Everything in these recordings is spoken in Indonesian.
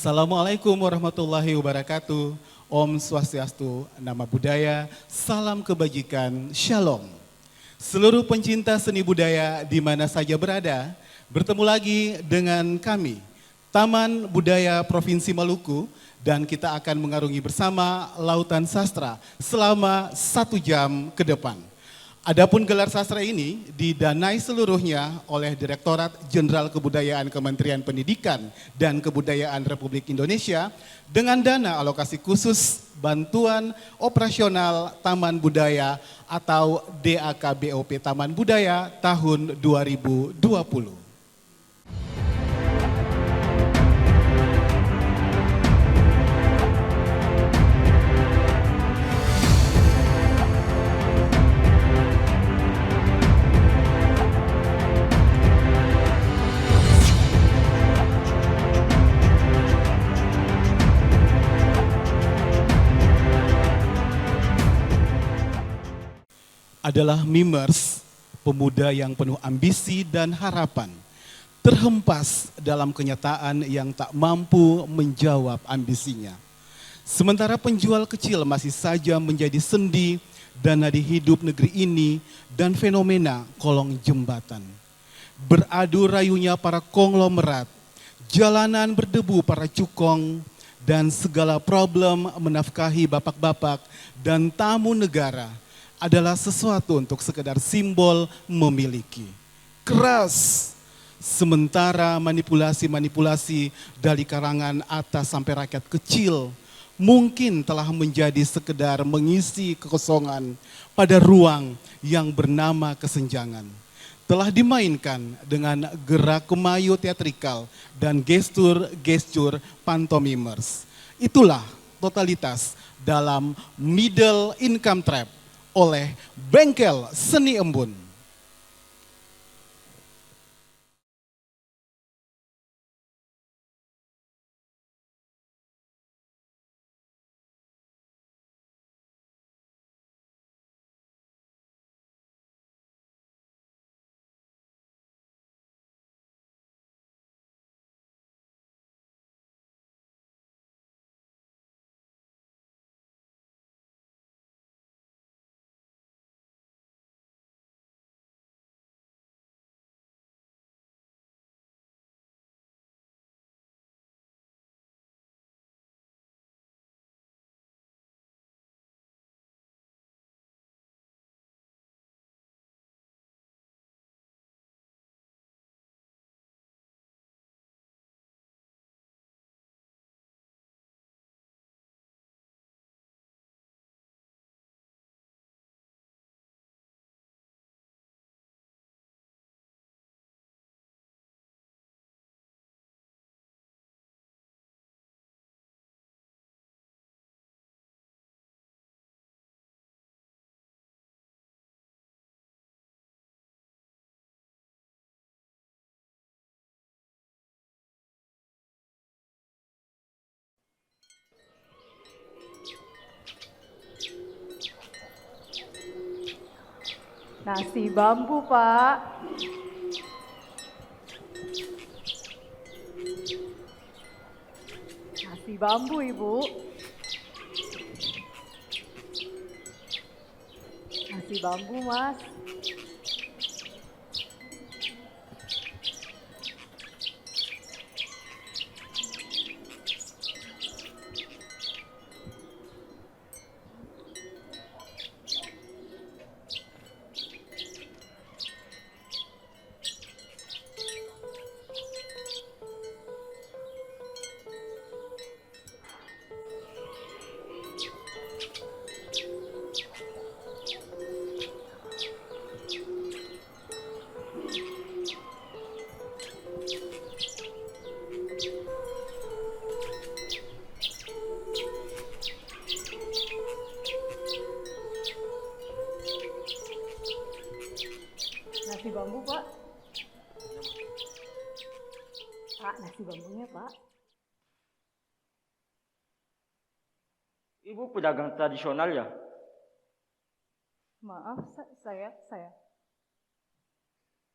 Assalamualaikum warahmatullahi wabarakatuh. Om Swastiastu, Nama Budaya, Salam Kebajikan, Shalom. Seluruh pencinta seni budaya di mana saja berada, bertemu lagi dengan kami, Taman Budaya Provinsi Maluku, dan kita akan mengarungi bersama Lautan Sastra selama 1 jam ke depan. Adapun gelar sastra ini didanai seluruhnya oleh Direktorat Jenderal Kebudayaan Kementerian Pendidikan dan Kebudayaan Republik Indonesia dengan dana alokasi khusus Bantuan Operasional Taman Budaya atau DAKBOP Taman Budaya tahun 2020. Adalah mimers, pemuda yang penuh ambisi dan harapan, terhempas dalam kenyataan yang tak mampu menjawab ambisinya. Sementara penjual kecil masih saja menjadi sendi dan nadi hidup negeri ini dan fenomena kolong jembatan. Beradu rayunya para konglomerat, jalanan berdebu para cukong, dan segala problem menafkahi bapak-bapak dan tamu negara adalah sesuatu untuk sekedar simbol memiliki. Keras, sementara manipulasi-manipulasi dari karangan atas sampai rakyat kecil mungkin telah menjadi sekedar mengisi kekosongan pada ruang yang bernama kesenjangan. Telah dimainkan dengan gerak kemayu teatrikal dan gestur-gestur pantomimers. Itulah totalitas dalam middle income trap oleh Bengkel Seni Embun. Nasi bambu, Pak. Nasi bambu, Ibu. Nasi bambu, Mas. Nasi bambu, Pak. Pak, nasi bambunya, Pak. Ibu pedagang tradisional ya? Maaf, saya.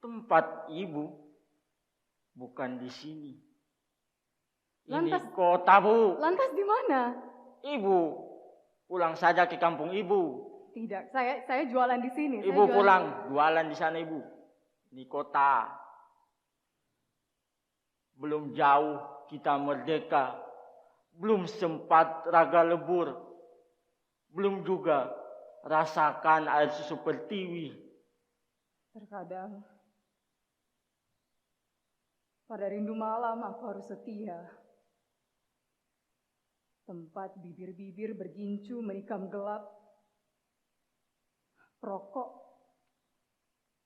Tempat ibu bukan di sini. Lantas- Ini kota, Bu. Lantas di mana? Ibu, pulang saja ke kampung Ibu. Tidak, saya jualan di sini. Saya Ibu jualan- pulang, jualan di sana, Ibu. Ini kota. Belum jauh kita merdeka. Belum sempat raga lebur. Belum juga rasakan air susu pertiwi. Terkadang pada rindu malam aku harus setia. Tempat bibir-bibir bergincu menikam gelap. Perokok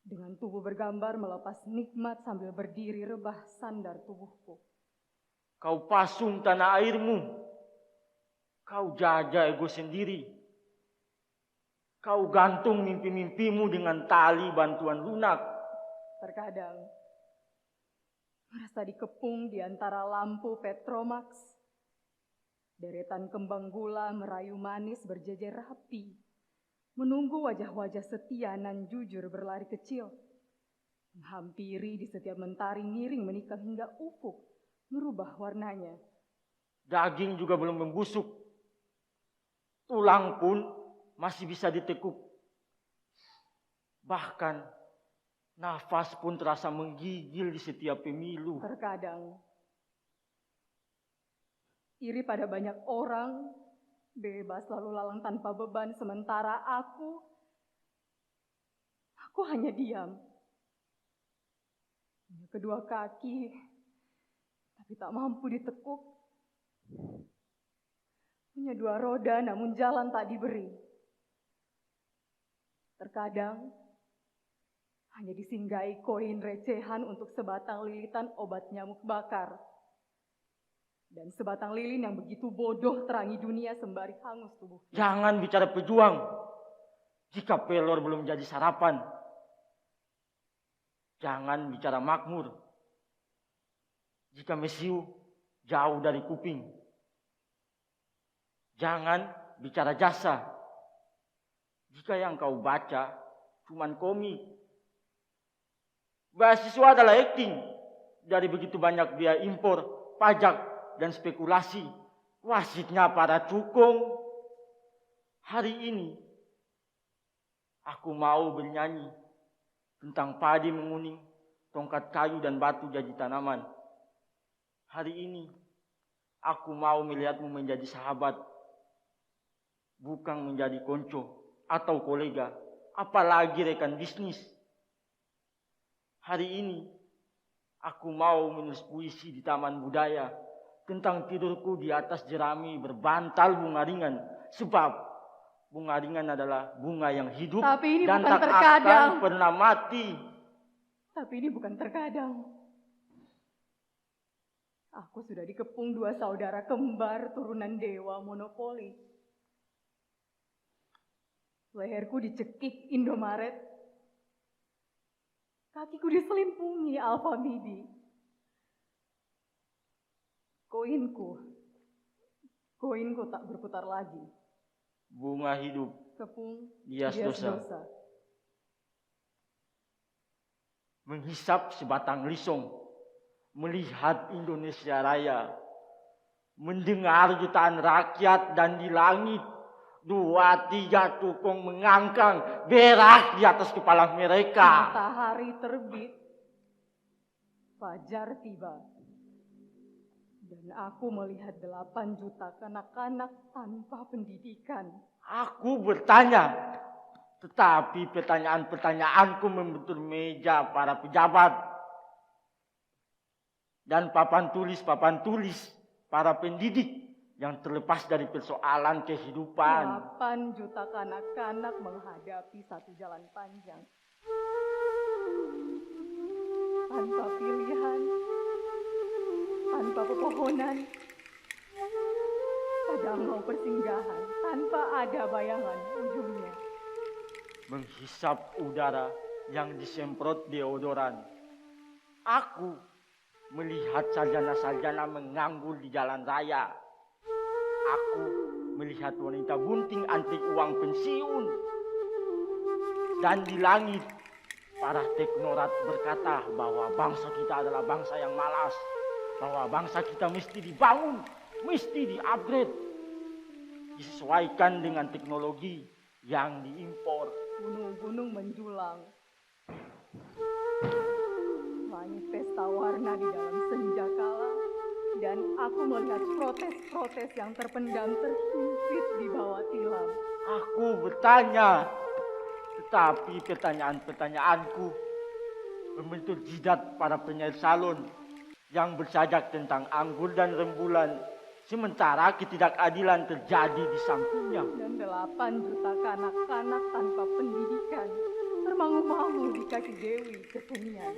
dengan tubuh bergambar melepas nikmat sambil berdiri rebah sandar tubuhku. Kau pasung tanah airmu. Kau jajah ego sendiri. Kau gantung mimpi-mimpimu dengan tali bantuan lunak. Terkadang merasa dikepung di antara lampu Petromax. Deretan kembang gula merayu manis berjejer rapi. Menunggu wajah-wajah setia nan jujur berlari kecil. Menghampiri di setiap mentari miring menikam hingga ufuk merubah warnanya. Daging juga belum membusuk. Tulang pun masih bisa ditekuk. Bahkan nafas pun terasa menggigil di setiap pemilu. Terkadang iri pada banyak orang, bebas lalu lalang tanpa beban, sementara aku hanya diam. Punya kedua kaki, tapi tak mampu ditekuk. Punya dua roda, namun jalan tak diberi. Terkadang hanya disinggahi koin recehan untuk sebatang lilitan obat nyamuk bakar. Dan sebatang lilin yang begitu bodoh terangi dunia sembari hangus tubuh. Jangan bicara pejuang jika pelor belum jadi sarapan. Jangan bicara makmur jika mesiu jauh dari kuping. Jangan bicara jasa jika yang kau baca cuman komik. Beasiswa adalah acting dari begitu banyak biaya impor, pajak, dan spekulasi. Wasitnya para cukong. Hari ini aku mau bernyanyi tentang padi menguning, tongkat kayu dan batu jadi tanaman. Hari ini aku mau melihatmu menjadi sahabat, bukan menjadi konco atau kolega, apalagi rekan bisnis. Hari ini aku mau menulis puisi di Taman Budaya tentang tidurku di atas jerami berbantal bunga ringan. Sebab bunga ringan adalah bunga yang hidup Tapi ini dan bukan tak terkadang. akan pernah mati. Tapi ini bukan terkadang. Aku sudah dikepung dua saudara kembar turunan dewa monopoli. Leherku dicekik Indomaret. Kakiku diselimpungi Alfamidi. Koinku tak berputar lagi. Bunga hidup, Kepung bias dosa. Menghisap sebatang lisong, melihat Indonesia Raya, mendengar jutaan rakyat, dan di langit 2-3 tukang mengangkang berak di atas kepala mereka. Matahari terbit, fajar tiba, dan aku melihat 8 juta kanak-kanak tanpa pendidikan. Aku bertanya, tetapi pertanyaan-pertanyaanku membentur meja para pejabat dan papan tulis para pendidik yang terlepas dari persoalan kehidupan. 8 juta kanak-kanak menghadapi satu jalan panjang. Tanpa pilihan, tanpa pepohonan, padang mau persinggahan, tanpa ada bayangan ujungnya. Menghisap udara yang disemprot deodoran. Aku melihat sarjana-sarjana menganggur di jalan raya. Aku melihat wanita bunting antri uang pensiun. Dan di langit, para teknokrat berkata bahwa bangsa kita adalah bangsa yang malas. bahwa bangsa kita mesti dibangun, mesti di-upgrade, disesuaikan dengan teknologi yang diimpor. Gunung-gunung menjulang. Langit pesta warna di dalam senja kala, dan aku melihat protes-protes yang terpendam terhimpit di bawah tilam. Aku bertanya, tetapi pertanyaan-pertanyaanku membentuk jidat para penyair salon yang bersajak tentang anggur dan rembulan, sementara ketidakadilan terjadi di sampingnya. Dan 8 juta kanak-kanak tanpa pendidikan termangu-mangu di kaki Dewi Kesenian.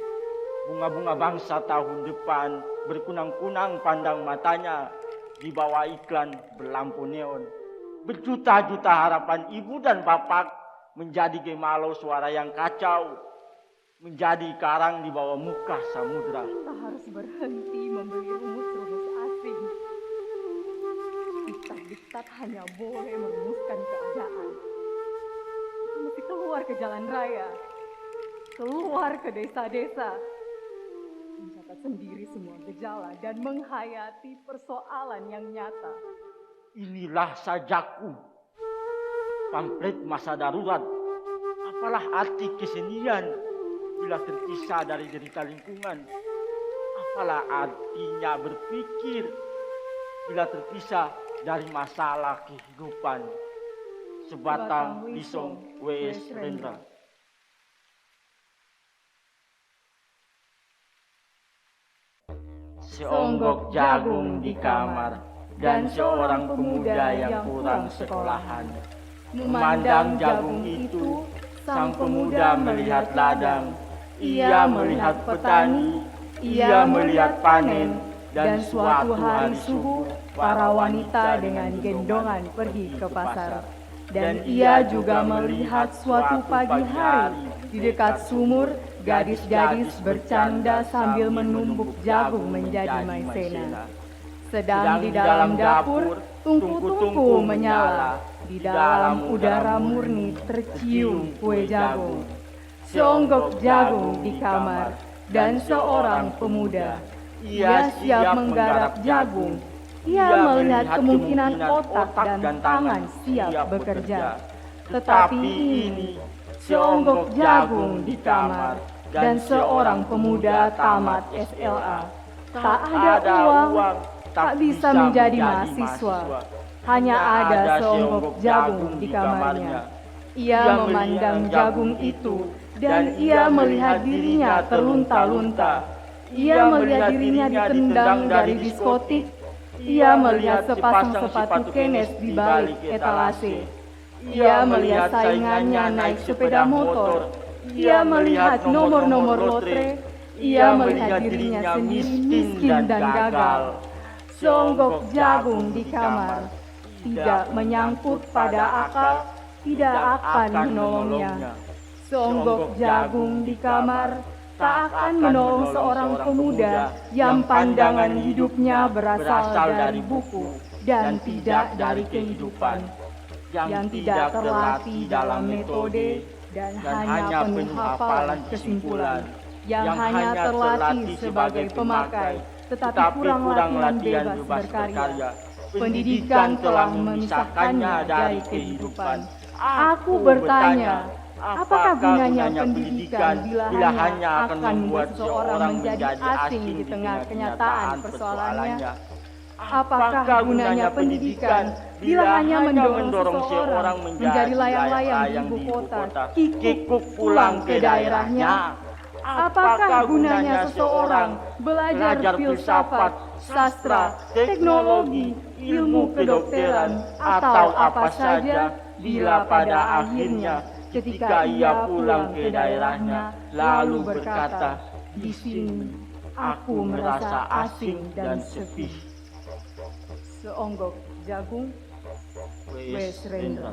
Bunga-bunga bangsa tahun depan berkunang-kunang pandang matanya di bawah iklan berlampu neon. Berjuta-juta harapan ibu dan bapak menjadi gemalau suara yang kacau, menjadi karang di bawah muka samudra. Kita harus berhenti membeli rumus-rumus asing. Diktat-diktat hanya boleh merumuskan keadaan. Kita mesti keluar ke jalan raya, keluar ke desa-desa, mencatat sendiri semua gejala dan menghayati persoalan yang nyata. Inilah sajaku, pamflet masa darurat. Apalah arti kesenian bila terpisah dari derita lingkungan? Apalah artinya berpikir bila terpisah dari masalah kehidupan? Sebatang Lisong W.S. Rendra. Seonggok jagung di kamar dan seorang pemuda yang kurang sekolahan. Memandang jagung itu, sang pemuda melihat ladang. Ia melihat petani, ia melihat panen, dan suatu hari subuh para wanita dengan gendongan pergi ke pasar. Dan ia juga melihat suatu pagi hari di dekat sumur gadis-gadis bercanda sambil menumbuk jagung menjadi maizena. Sedang di dalam dapur, tungku-tungku menyala. Di dalam udara murni tercium kue jagung. Seonggok jagung di kamar dan seorang pemuda. Ia siap menggarap jagung. Ia melihat kemungkinan otak dan tangan siap bekerja. Tetapi ini seonggok jagung di kamar dan seorang pemuda tamat SLA. Tak ada uang, tak bisa menjadi mahasiswa. Hanya ada seonggok jagung di kamarnya. Ia memandang jagung itu dan ia melihat dirinya terlunta-lunta. Ia melihat dirinya ditendang dari diskotik. Ia melihat sepasang sepatu kenes di balik etalase. Ia melihat saingannya naik sepeda motor. Ia melihat nomor-nomor lotre. Ia melihat dirinya sendiri miskin dan gagal. Seonggok jagung di kamar tidak menyangkut pada akal, tidak akan menolongnya. Seonggok jagung di kamar tak akan menolong seorang pemuda yang pandangan hidupnya berasal dari buku dan tidak dari kehidupan, yang tidak terlatih dalam metode dan hanya penuh hafalan kesimpulan, yang hanya terlatih sebagai pemakai tetapi kurang latihan bebas berkarya. Pendidikan telah memisahkannya dari kehidupan. Aku bertanya, apakah gunanya pendidikan bila hanya akan membuat seseorang menjadi asing di tengah kenyataan persoalannya? Apakah gunanya pendidikan bila hanya mendorong seseorang menjadi layang-layang di ibu kota, kikuk pulang ke daerahnya? Apakah gunanya seseorang belajar filsafat, sastra, teknologi, ilmu kedokteran, atau apa saja bila pada akhirnya ketika ia pulang ke daerahnya lalu berkata, "Di sini aku merasa asing dan sepi." Seonggok jagung, W.S. Rendra.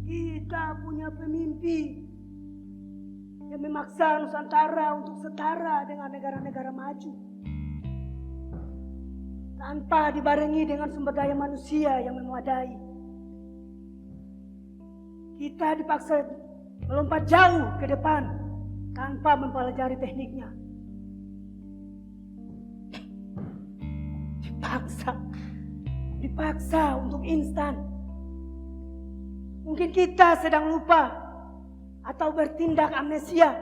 Kita punya pemimpi yang memaksa Nusantara untuk setara dengan negara-negara maju, tanpa dibarengi dengan sumber daya manusia yang memadai. Kita dipaksa melompat jauh ke depan tanpa mempelajari tekniknya. Dipaksa untuk instan. Mungkin kita sedang lupa atau bertindak amnesia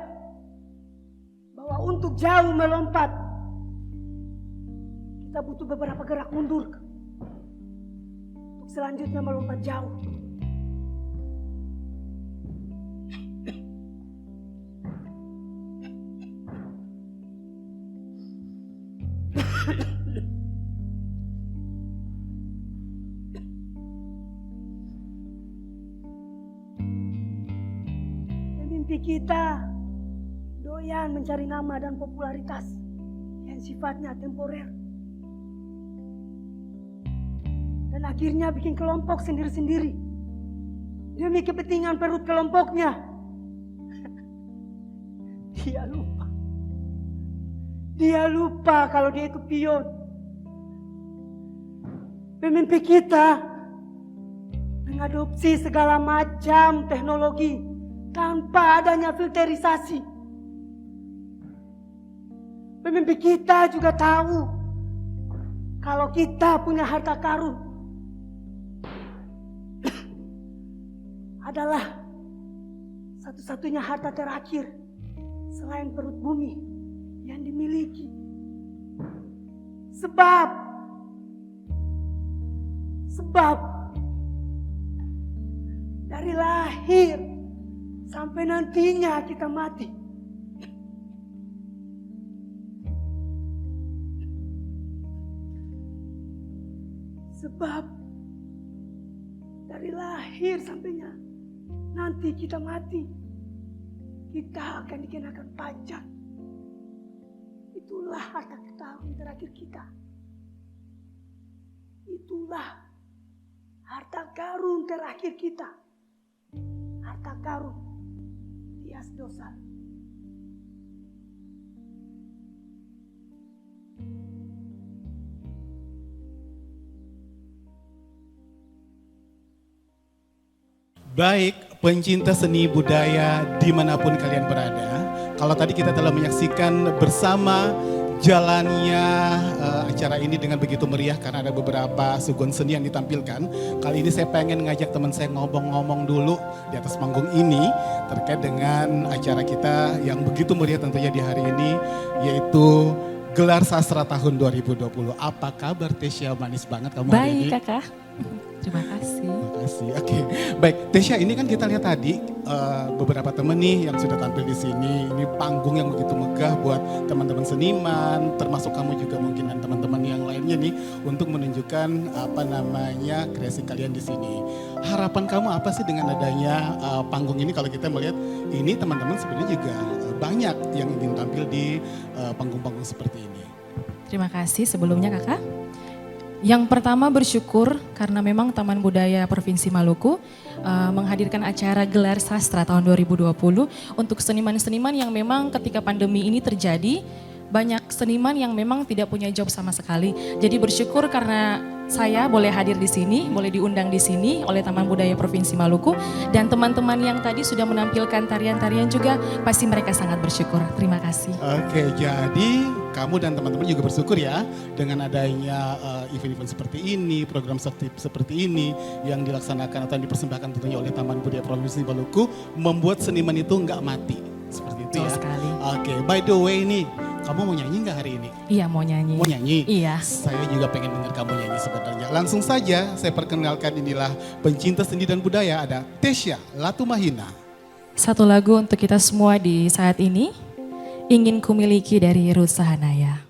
bahwa untuk jauh melompat kita butuh beberapa gerak mundur untuk selanjutnya melompat jauh. Mimpi kita doyan mencari nama dan popularitas yang sifatnya temporer. Dan akhirnya bikin kelompok sendiri-sendiri demi kepentingan perut kelompoknya. Dia lupa kalau dia itu pion. Pemimpi kita mengadopsi segala macam teknologi tanpa adanya filterisasi. Pemimpi kita juga tahu kalau kita punya harta karun adalah satu-satunya harta terakhir selain perut bumi yang dimiliki. Sebab dari lahir sampai nantinya kita mati, sebab dari lahir sampainya nanti kita mati, kita akan dikenakan pajak. Itulah harta karun terakhir kita. Itulah harta karun terakhir kita. Harta karun hias dosa. Baik, pencinta seni budaya dimanapun kalian berada. Kalau tadi kita telah menyaksikan bersama jalannya acara ini dengan begitu meriah karena ada beberapa suguhan seni yang ditampilkan. Kali ini saya pengen ngajak teman saya ngomong-ngomong dulu di atas panggung ini terkait dengan acara kita yang begitu meriah tentunya di hari ini, yaitu Gelar Sastra tahun 2020. Apa kabar Tesya? Manis banget kamu hari ini. Baik kakak, terima kasih. Terima kasih. Oke, baik Tesya, ini kan kita lihat tadi beberapa temen nih yang sudah tampil di sini. Ini panggung yang begitu megah buat teman-teman seniman, termasuk kamu juga mungkin dan teman-teman yang lainnya nih untuk menunjukkan kreasi kalian di sini. Harapan kamu apa sih dengan adanya panggung ini? Kalau kita melihat ini teman-teman sebenarnya juga banyak yang ingin tampil di panggung-panggung seperti ini. Terima kasih sebelumnya kakak. Yang pertama bersyukur karena memang Taman Budaya Provinsi Maluku menghadirkan acara Gelar Sastra tahun 2020 untuk seniman-seniman yang memang ketika pandemi ini terjadi, banyak seniman yang memang tidak punya job sama sekali. Jadi bersyukur karena saya boleh hadir di sini, boleh diundang di sini oleh Taman Budaya Provinsi Maluku, dan teman-teman yang tadi sudah menampilkan tarian-tarian juga pasti mereka sangat bersyukur. Terima kasih. Oke, jadi kamu dan teman-teman juga bersyukur ya dengan adanya event-event seperti ini, program seperti ini yang dilaksanakan atau yang dipersembahkan tentunya oleh Taman Budaya Provinsi Maluku, membuat seniman itu nggak mati. Seperti itu. Betul ya. Sekali. Oke, by the way nih, kamu mau nyanyi nggak hari ini? Iya, mau nyanyi. Mau nyanyi? Iya. Saya juga pengen dengar kamu nyanyi sebenarnya. Langsung saja saya perkenalkan, inilah pencinta seni dan budaya, ada Tesya Latumahina. Satu lagu untuk kita semua di saat ini, Ingin Kumiliki dari Ruth Sahanaya.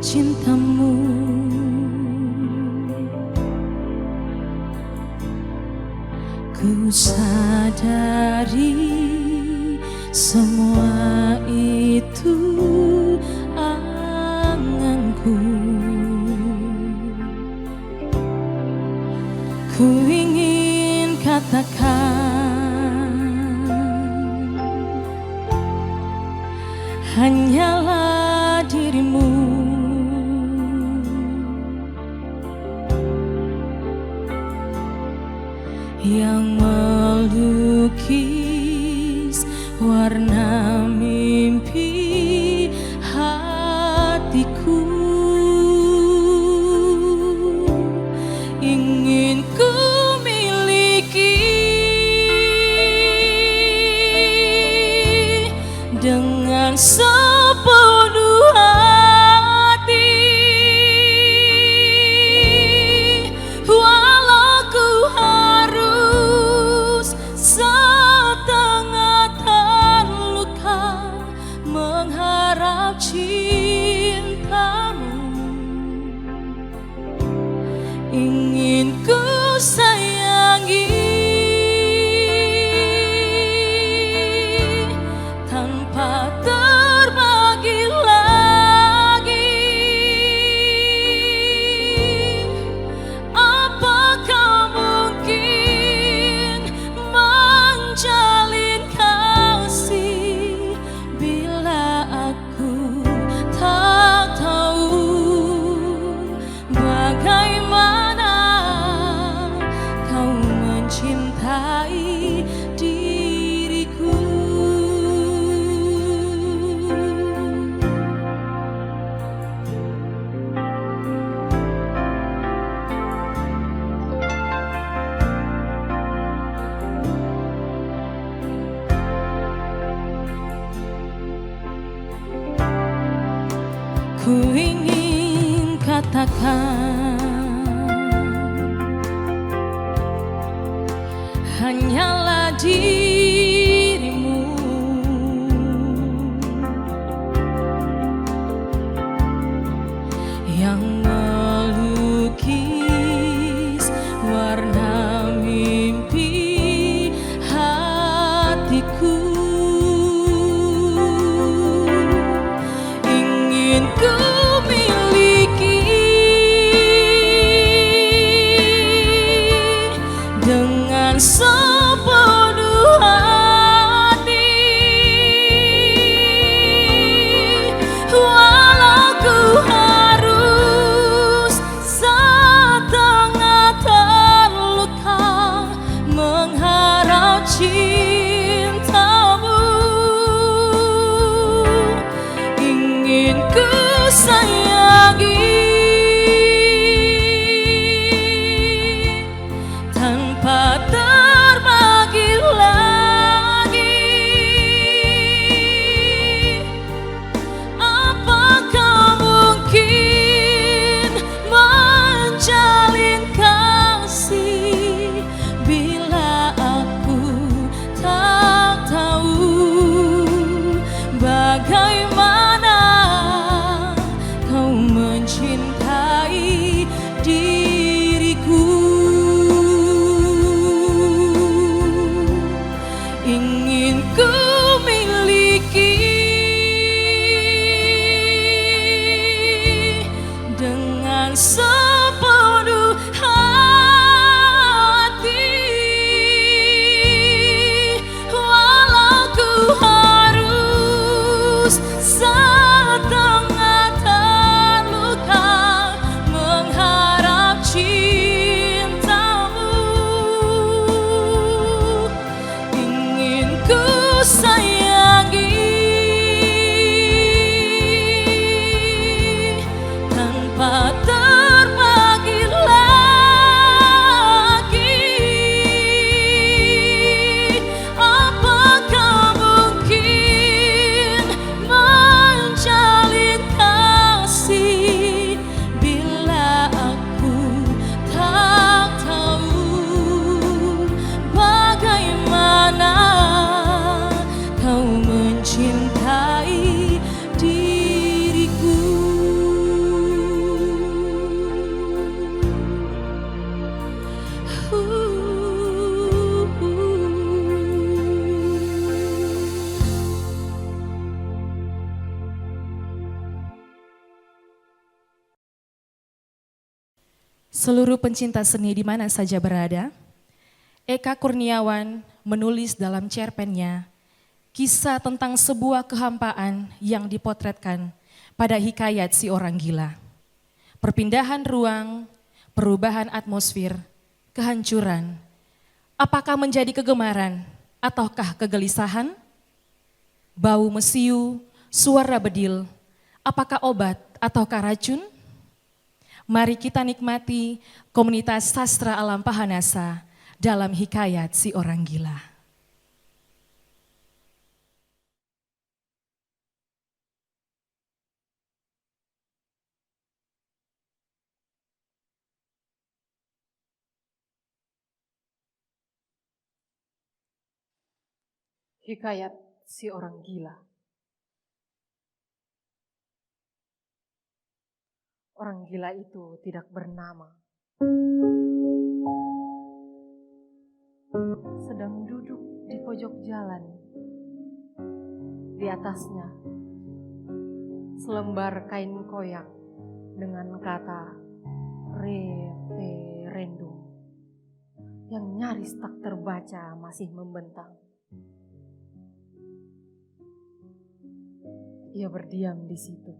cintamu. Ku sadari semua itu anganku. Ku ingin katakan hanyalah dirimu yang melukis warna mimpi hatiku. Ingin ku miliki dengan sepenuh hati, walau ku harus setengah terluka mengharap cintamu. Ingin ku sayangi tanpa terbagi lagi. Apakah mungkin menjalin kasih bila aku tak tahu bagaimana kau mencintai diriku. Ku ingin katakan hanyalah dirimu yang melukis warna mimpi hatiku. Ingin ku miliki dengan sepenuh hati, walau ku harus setengah terluka mengharap cintamu. Ingin ku sayangi tanpa terbagi lagi. Apakah mungkin menjalin kasih bila aku tak tahu bagaimana kau mencintai Seluruh pencinta seni di mana saja berada, Eka Kurniawan menulis dalam cerpennya kisah tentang sebuah kehampaan yang dipotretkan pada hikayat si orang gila. Perpindahan ruang, perubahan atmosfer, kehancuran. Apakah menjadi kegemaran ataukah kegelisahan? Bau mesiu, suara bedil, apakah obat ataukah racun? Mari kita nikmati komunitas sastra alam Pahanasa dalam hikayat si orang gila. Hikayat si orang gila. Orang gila itu tidak bernama. Sedang duduk di pojok jalan. Di atasnya selembar kain koyak dengan kata referendum yang nyaris tak terbaca masih membentang. Ia berdiam di situ,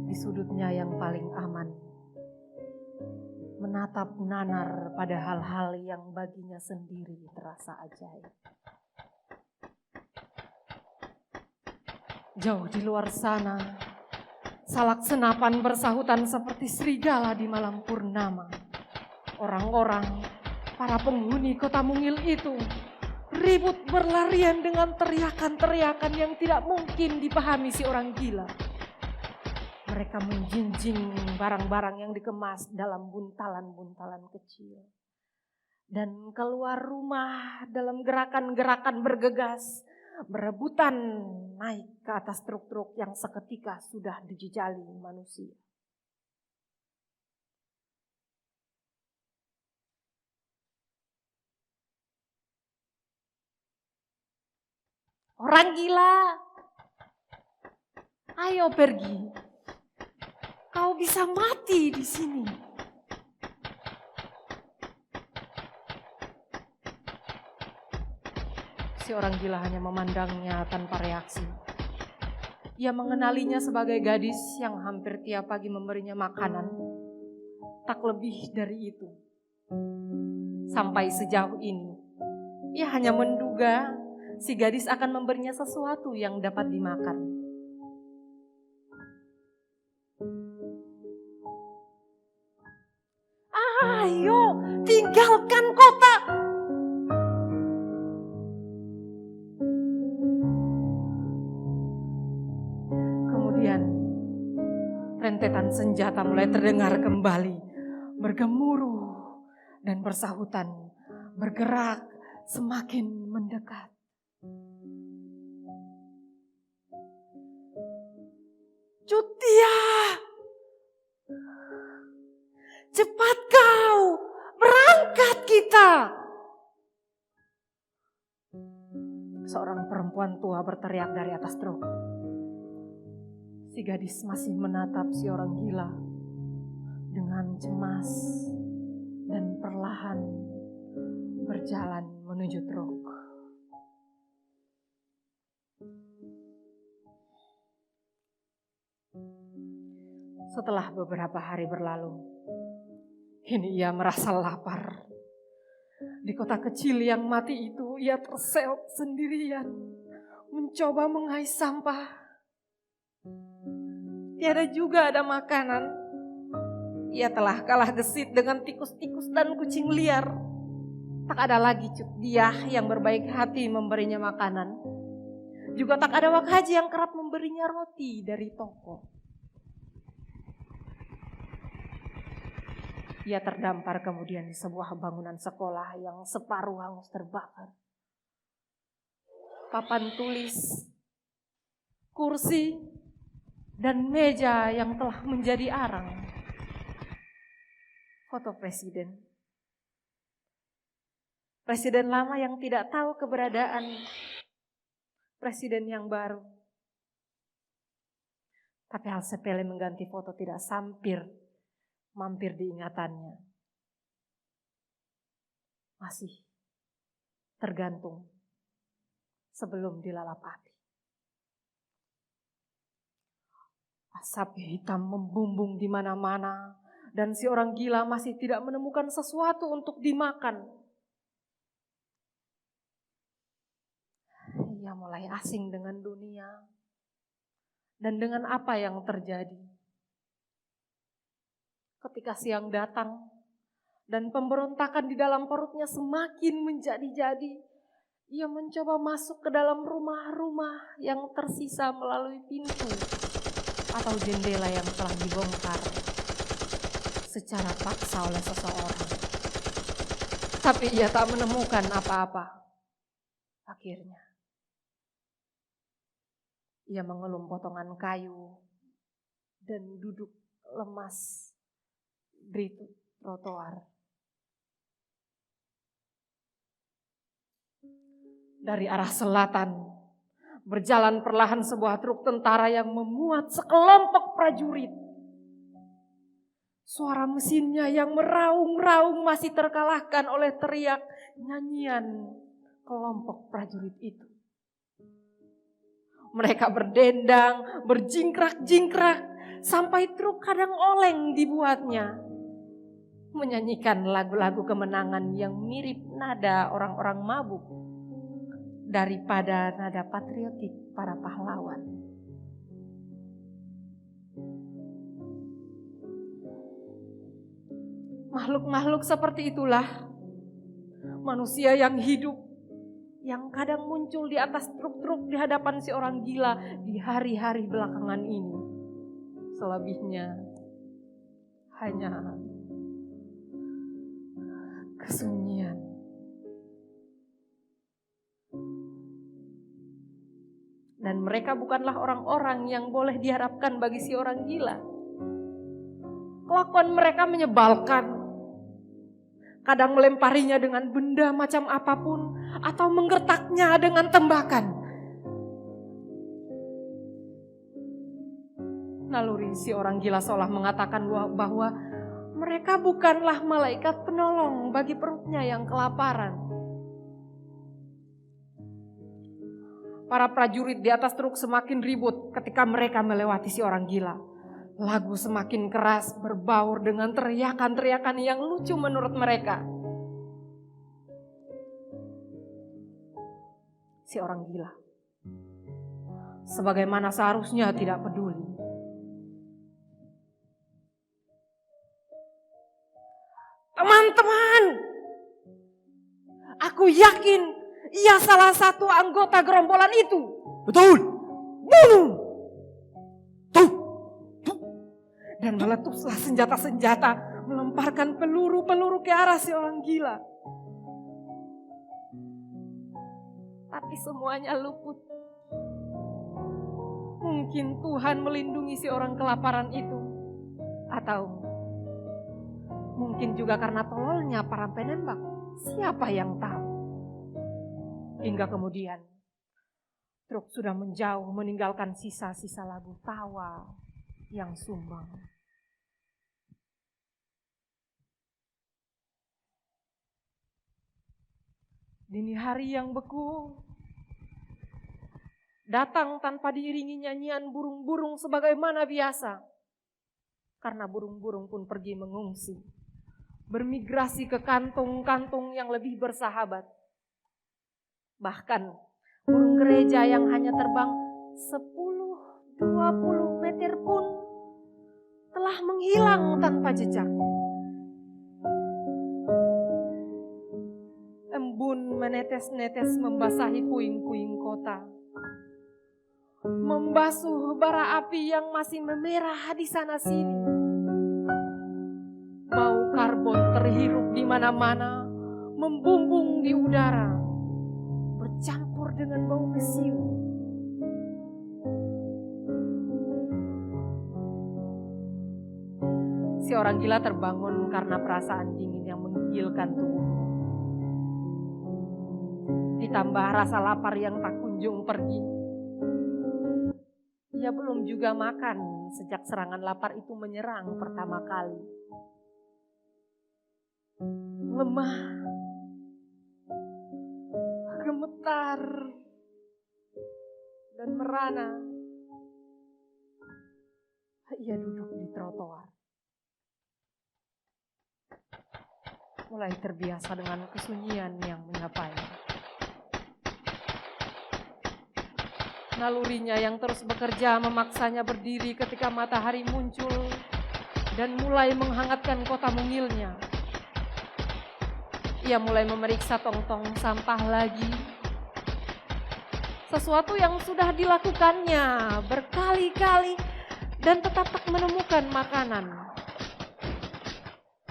di sudutnya yang paling aman, menatap nanar pada hal-hal yang baginya sendiri terasa ajaib. Jauh di luar sana, salak senapan bersahutan seperti serigala di malam purnama. Orang-orang, para penghuni kota mungil itu, ribut berlarian dengan teriakan-teriakan yang tidak mungkin dipahami si orang gila. Mereka menjinjing barang-barang yang dikemas dalam buntalan-buntalan kecil. Dan keluar rumah dalam gerakan-gerakan bergegas, berebutan naik ke atas truk-truk yang seketika sudah dijejali manusia. Orang gila, ayo pergi. Kau bisa mati di sini. Si orang gila hanya memandangnya tanpa reaksi. Ia mengenalinya sebagai gadis yang hampir tiap pagi memberinya makanan. Tak lebih dari itu. Sampai sejauh ini, ia hanya menduga si gadis akan memberinya sesuatu yang dapat dimakan. Ayo, tinggalkan kota. Kemudian, rentetan senjata mulai terdengar kembali, bergemuruh dan bersahutan, bergerak semakin mendekat. Cutia, cepat kau, berangkat kita. Seorang perempuan tua berteriak dari atas truk. Si gadis masih menatap si orang gila dengan cemas dan perlahan berjalan menuju truk. Setelah beberapa hari berlalu, kini ia merasa lapar. Di kota kecil yang mati itu, ia terseok sendirian, mencoba mengais sampah. Tiada juga ada makanan. Ia telah kalah gesit dengan tikus-tikus dan kucing liar. Tak ada lagi Cutdiah yang berbaik hati memberinya makanan. Juga tak ada Wak Haji yang kerap memberinya roti dari toko. Ia terdampar kemudian di sebuah bangunan sekolah yang separuh hangus terbakar. Papan tulis, kursi, dan meja yang telah menjadi arang. Foto presiden. Presiden lama yang tidak tahu keberadaan presiden yang baru. Tapi hal sepele mengganti foto tidak sampir mampir di ingatannya. Masih tergantung sebelum dilalap api. Asap hitam membumbung di mana-mana dan si orang gila masih tidak menemukan sesuatu untuk dimakan. Ia mulai asing dengan dunia dan dengan apa yang terjadi. Ketika siang datang dan pemberontakan di dalam perutnya semakin menjadi-jadi, ia mencoba masuk ke dalam rumah-rumah yang tersisa melalui pintu atau jendela yang telah dibongkar secara paksa oleh seseorang. Tapi ia tak menemukan apa-apa. Akhirnya, ia mengelum potongan kayu dan duduk lemas di trotoar. Dari arah selatan, berjalan perlahan sebuah truk tentara yang memuat sekelompok prajurit. Suara mesinnya yang meraung-raung masih terkalahkan oleh teriak nyanyian kelompok prajurit itu. Mereka berdendang, berjingkrak-jingkrak, sampai truk kadang oleng dibuatnya. Menyanyikan lagu-lagu kemenangan yang mirip nada orang-orang mabuk daripada nada patriotik para pahlawan. Makhluk-makhluk seperti itulah manusia yang hidup, yang kadang muncul di atas truk-truk di hadapan si orang gila di hari-hari belakangan ini. Selebihnya hanya kesunyian. Dan mereka bukanlah orang-orang yang boleh diharapkan bagi si orang gila. Kelakuan mereka menyebalkan. Kadang melemparinya dengan benda macam apapun atau menggertaknya dengan tembakan. Naluri si orang gila seolah mengatakan bahwa mereka bukanlah malaikat penolong bagi perutnya yang kelaparan. Para prajurit di atas truk semakin ribut ketika mereka melewati si orang gila. Lagu semakin keras berbaur dengan teriakan-teriakan yang lucu menurut mereka. Si orang gila, sebagaimana seharusnya tidak peduli. Teman-teman, aku yakin ia salah satu anggota gerombolan itu. Betul. Bunuh! Dan meletuslah senjata-senjata, melemparkan peluru-peluru ke arah si orang gila. Tapi semuanya luput. Mungkin Tuhan melindungi si orang kelaparan itu. Atau mungkin juga karena tololnya para penembak. Siapa yang tahu? Hingga kemudian truk sudah menjauh meninggalkan sisa-sisa lagu tawa yang sumbang. Dini hari yang beku datang tanpa diiringi nyanyian burung-burung sebagaimana biasa. Karena burung-burung pun pergi mengungsi, bermigrasi ke kantung-kantung yang lebih bersahabat. Bahkan burung gereja yang hanya terbang 10-20 meter pun telah menghilang tanpa jejak. Embun menetes-netes membasahi puing-puing kota. Membasuh bara api yang masih memerah di sana-sini. Bau karbon terhirup di mana-mana, membumbung di udara, bercampur dengan bau mesiu. Si orang gila terbangun karena perasaan dingin yang menggigilkan tubuhnya. Ditambah rasa lapar yang tak kunjung pergi. Ia belum juga makan sejak serangan lapar itu menyerang pertama kali. Lemah, gemetar, dan merana. Ia duduk di trotoar. Mulai terbiasa dengan kesunyian yang menyapainya. Nalurinya yang terus bekerja memaksanya berdiri ketika matahari muncul dan mulai menghangatkan kota mungilnya. Ia mulai memeriksa tong-tong sampah lagi. Sesuatu yang sudah dilakukannya berkali-kali dan tetap tak menemukan makanan.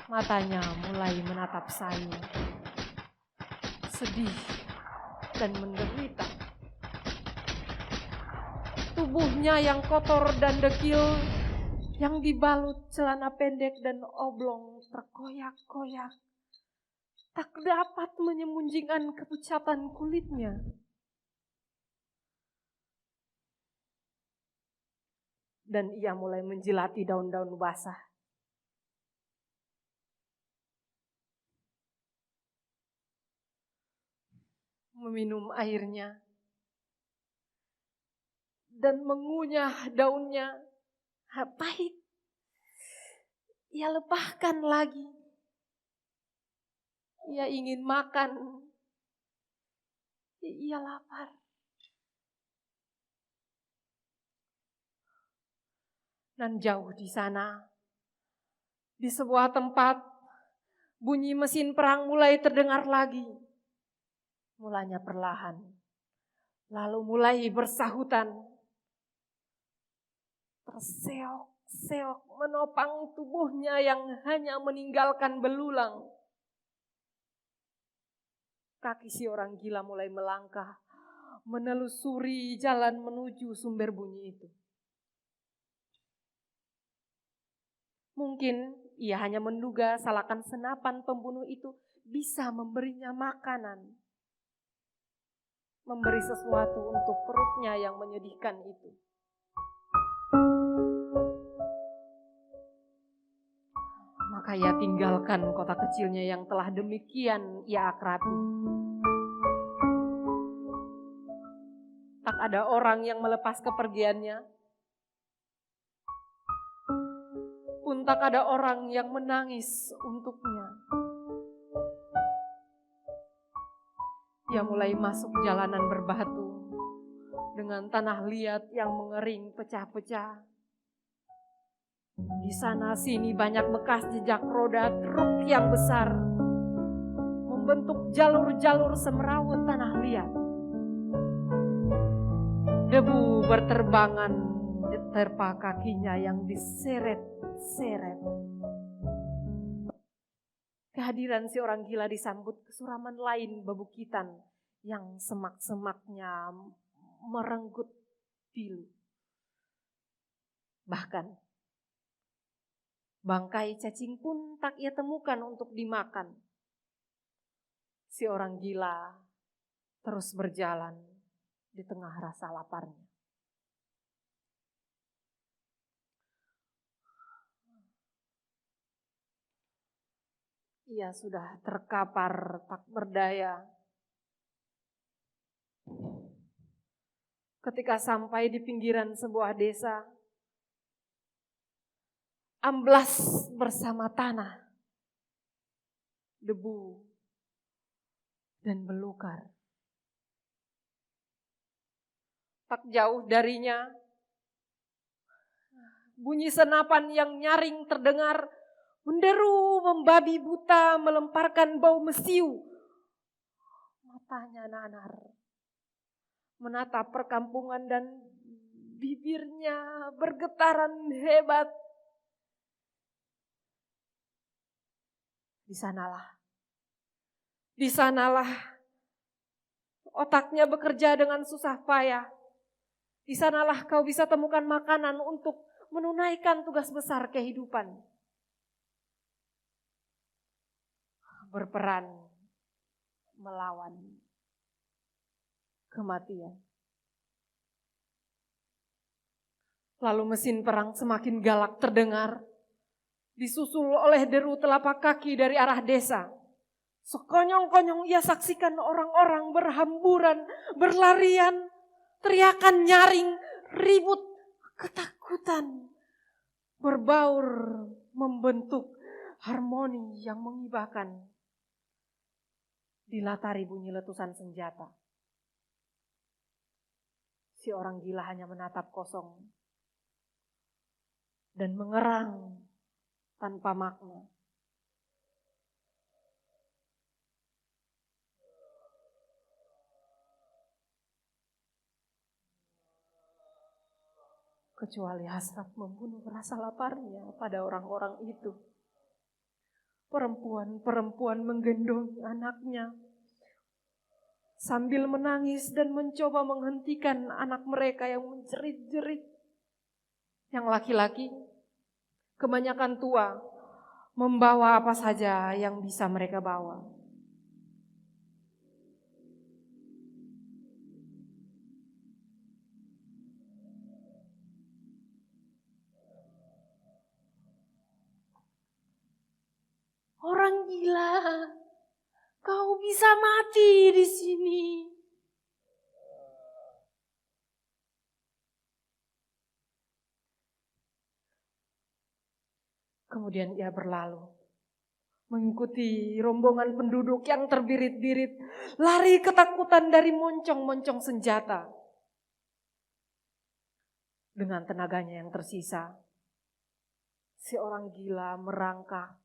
Matanya mulai menatap sayu, sedih dan menderita. Tubuhnya yang kotor dan dekil, yang dibalut celana pendek dan oblong terkoyak-koyak, tak dapat menyembunyikan kepucapan kulitnya. Dan ia mulai menjilati daun-daun basah. Meminum airnya dan mengunyah daunnya. Pahit. Ia lepahkan lagi. Ia ingin makan. Ia lapar. Dan jauh di sana, di sebuah tempat, bunyi mesin perang mulai terdengar lagi. Mulanya perlahan, lalu mulai bersahutan. Terseok-seok menopang tubuhnya yang hanya meninggalkan belulang. Kaki si orang gila mulai melangkah, menelusuri jalan menuju sumber bunyi itu. Mungkin ia hanya menduga salakan senapan pembunuh itu bisa memberinya makanan. Memberi sesuatu untuk perutnya yang menyedihkan itu. Maka ia tinggalkan kota kecilnya yang telah demikian ia akrabi. Tak ada orang yang melepas kepergiannya. Pun tak ada orang yang menangis untuknya. Ia mulai masuk jalanan berbatu dengan tanah liat yang mengering pecah-pecah. Di sana sini banyak bekas jejak roda truk yang besar membentuk jalur-jalur semerawut tanah liat. Debu berterbangan di terpa kakinya yang diseret-seret. Kehadiran si orang gila disambut kesuraman lain bebukitan yang semak-semaknya merenggut pilu. Bahkan bangkai cacing pun tak ia temukan untuk dimakan. Si orang gila terus berjalan di tengah rasa laparnya. Ia sudah terkapar tak berdaya. Ketika sampai di pinggiran sebuah desa, amblas bersama tanah, debu, dan belukar. Tak jauh darinya, bunyi senapan yang nyaring terdengar, menderu, membabi buta, melemparkan bau mesiu. Matanya nanar, menatap perkampungan dan bibirnya bergetaran hebat. Di sanalah otaknya bekerja dengan susah payah. Di sanalah kau bisa temukan makanan untuk menunaikan tugas besar kehidupan. Berperan melawan kematian. Lalu mesin perang semakin galak terdengar, disusul oleh deru telapak kaki dari arah desa. Sekonyong-konyong ia saksikan orang-orang berhamburan, berlarian, teriakan nyaring, ribut, ketakutan, berbaur, membentuk harmoni yang mengibakan. Dilatari bunyi letusan senjata. Si orang gila hanya menatap kosong dan mengerang tanpa makna. Kecuali hasrat membunuh rasa laparnya pada orang-orang itu. Perempuan-perempuan menggendong anaknya sambil menangis dan mencoba menghentikan anak mereka yang menjerit-jerit. Yang laki-laki, kebanyakan tua, membawa apa saja yang bisa mereka bawa. Orang gila, kau bisa mati di sini. Kemudian ia berlalu, mengikuti rombongan penduduk yang terbirit-birit, lari ketakutan dari moncong-moncong senjata. Dengan tenaganya yang tersisa, si orang gila merangkak,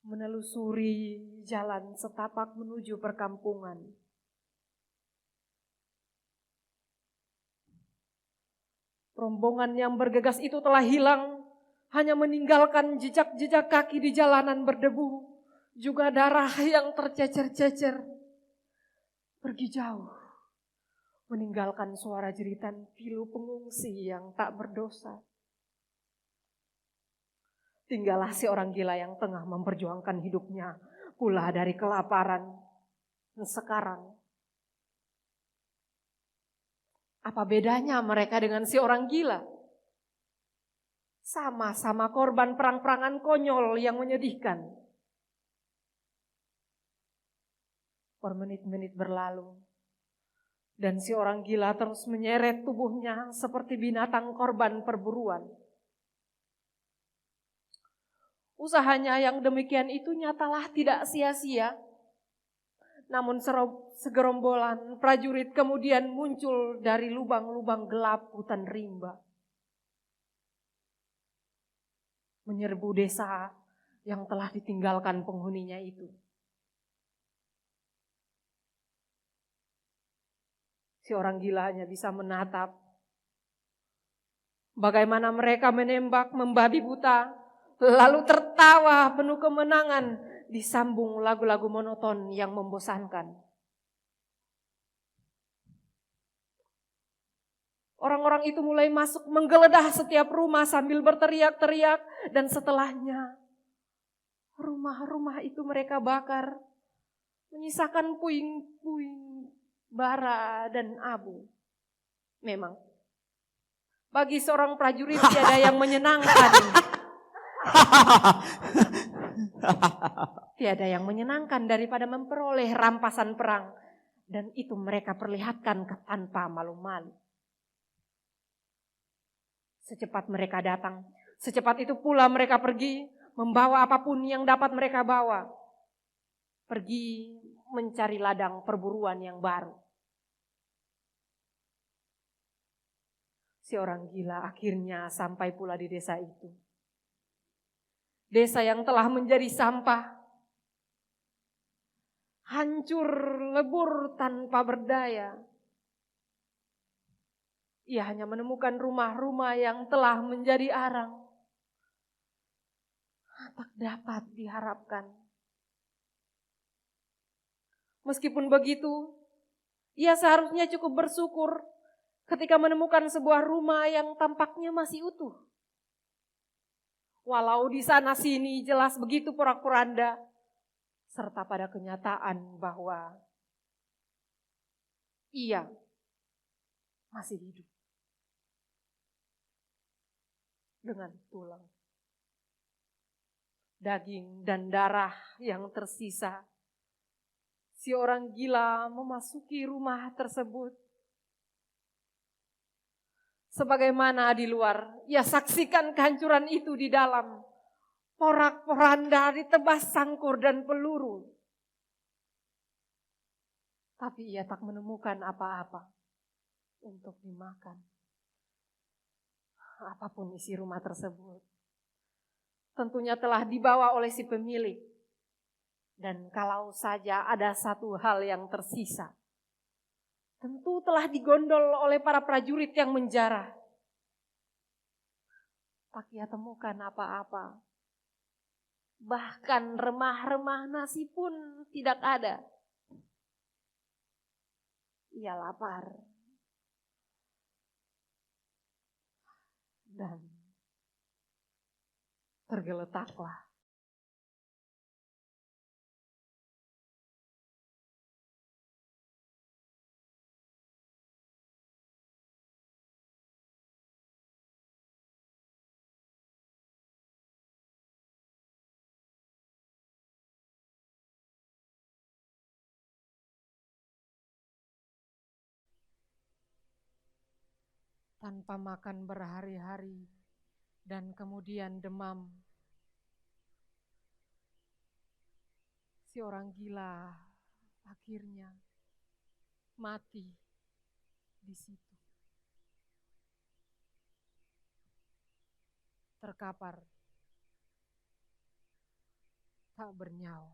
menelusuri jalan setapak menuju perkampungan. Rombongan yang bergegas itu telah hilang, hanya meninggalkan jejak-jejak kaki di jalanan berdebu, juga darah yang tercecer-cecer. Pergi jauh, meninggalkan suara jeritan pilu pengungsi yang tak berdosa. Tinggallah si orang gila yang tengah memperjuangkan hidupnya pula dari kelaparan. Sekarang, apa bedanya mereka dengan si orang gila? Sama-sama korban perang-perangan konyol yang menyedihkan. Bermenit-menit berlalu, dan si orang gila terus menyeret tubuhnya seperti binatang korban perburuan. Usahanya yang demikian itu nyatalah tidak sia-sia. Namun segerombolan prajurit kemudian muncul dari lubang-lubang gelap hutan rimba. Menyerbu desa yang telah ditinggalkan penghuninya itu. Si orang gila hanya bisa menatap bagaimana mereka menembak membabi buta, lalu tertawa penuh kemenangan, disambung lagu-lagu monoton yang membosankan. Orang-orang itu mulai masuk menggeledah setiap rumah sambil berteriak-teriak, dan setelahnya rumah-rumah itu mereka bakar, menyisakan puing-puing bara dan abu. Memang, bagi seorang prajurit tiada yang menyenangkan. Tiada yang menyenangkan daripada memperoleh rampasan perang, dan itu mereka perlihatkan tanpa malu-malu. Secepat mereka datang, secepat itu pula mereka pergi, membawa apapun yang dapat mereka bawa. Pergi mencari ladang perburuan yang baru. Si orang gila akhirnya sampai pula di desa itu. Desa yang telah menjadi sampah, hancur lebur tanpa berdaya. Ia hanya menemukan rumah-rumah yang telah menjadi arang. Tak dapat diharapkan. Meskipun begitu, ia seharusnya cukup bersyukur ketika menemukan sebuah rumah yang tampaknya masih utuh. Walau di sana sini jelas begitu porak-poranda, serta pada kenyataan bahwa ia masih hidup. dengan tulang, daging dan darah yang tersisa. Si orang gila memasuki rumah tersebut. Sebagaimana di luar, ia saksikan kehancuran itu di dalam. Porak-poranda ditebas sangkur dan peluru. Tapi ia tak menemukan apa-apa untuk dimakan. Apapun isi rumah tersebut, tentunya telah dibawa oleh si pemilik. Dan kalau saja ada satu hal yang tersisa, tentu telah digondol oleh para prajurit yang menjarah. Tak ia temukan apa-apa. Bahkan remah-remah nasi pun tidak ada. Ia lapar. Dan tergeletaklah. Tanpa makan berhari-hari dan kemudian demam, si orang gila akhirnya mati di situ. Terkapar, tak bernyawa.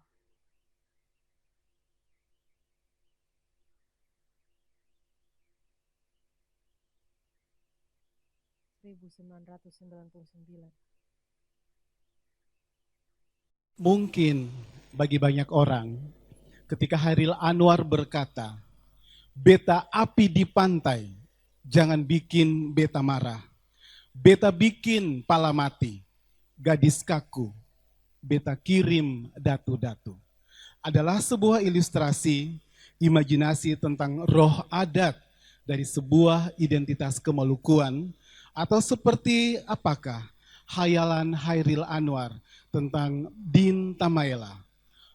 Mungkin bagi banyak orang, ketika Hairil Anwar berkata, beta api di pantai, jangan bikin beta marah. Beta bikin pala mati, gadis kaku, beta kirim datu-datu. Adalah sebuah ilustrasi, imajinasi tentang roh adat dari sebuah identitas kemalukuan, atau seperti apakah hayalan Hairil Anwar tentang Din Tamaela,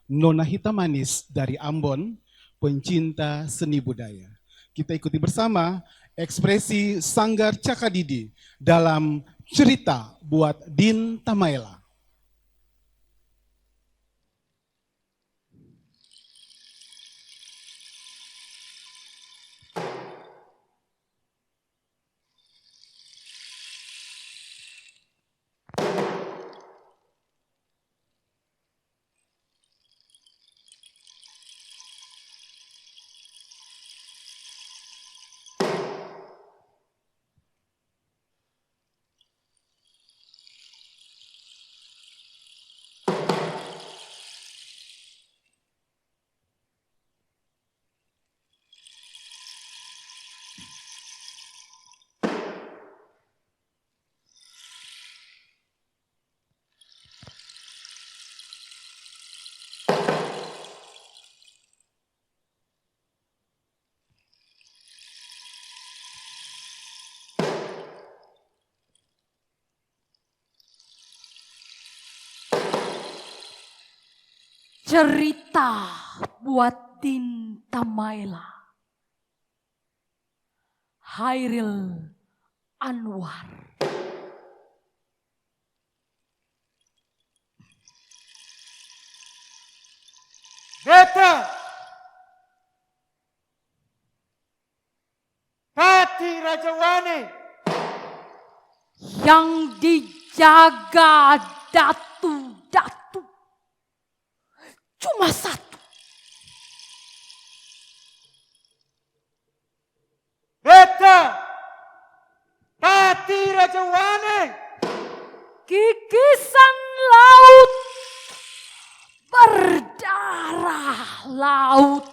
nona hitam manis dari Ambon, pencinta seni budaya. Kita ikuti bersama ekspresi Sanggar Cakadidi dalam cerita buat Din Tamaela. Cerita buat Din Tamaela. Hairil Anwar. Beta Pati Rajawani Yang dijaga datu-datu. Cuma satu. Beta Pati Rajawani Kikisan laut. Berdarah laut.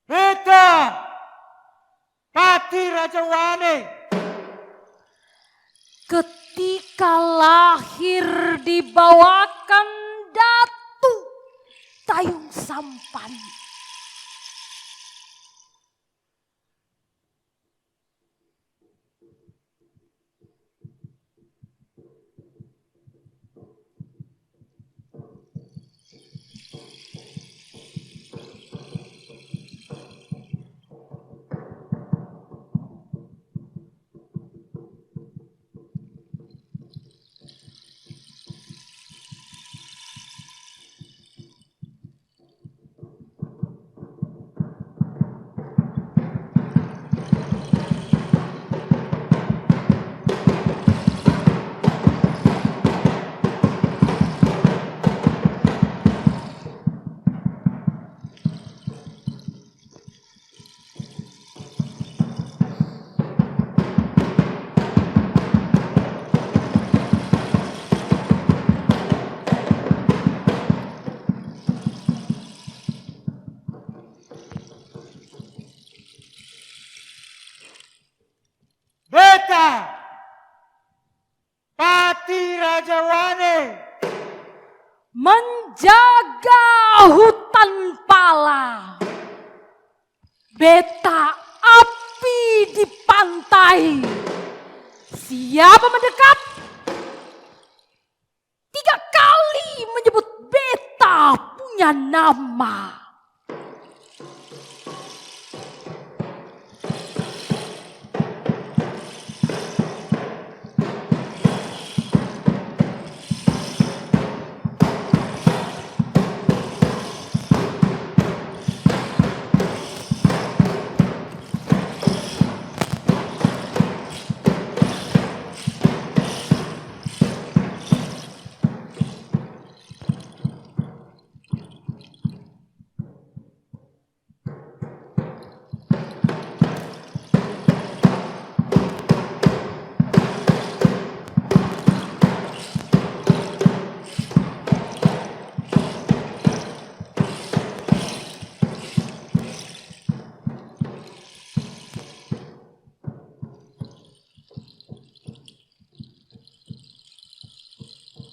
Beta Pati Rajawani Ketika lahir dibawakan datu. Sayung Sampan. Beta Pati Rajawane Menjaga hutan pala. Beta api di pantai. Siapa mendekat? 3 kali menyebut beta punya nama.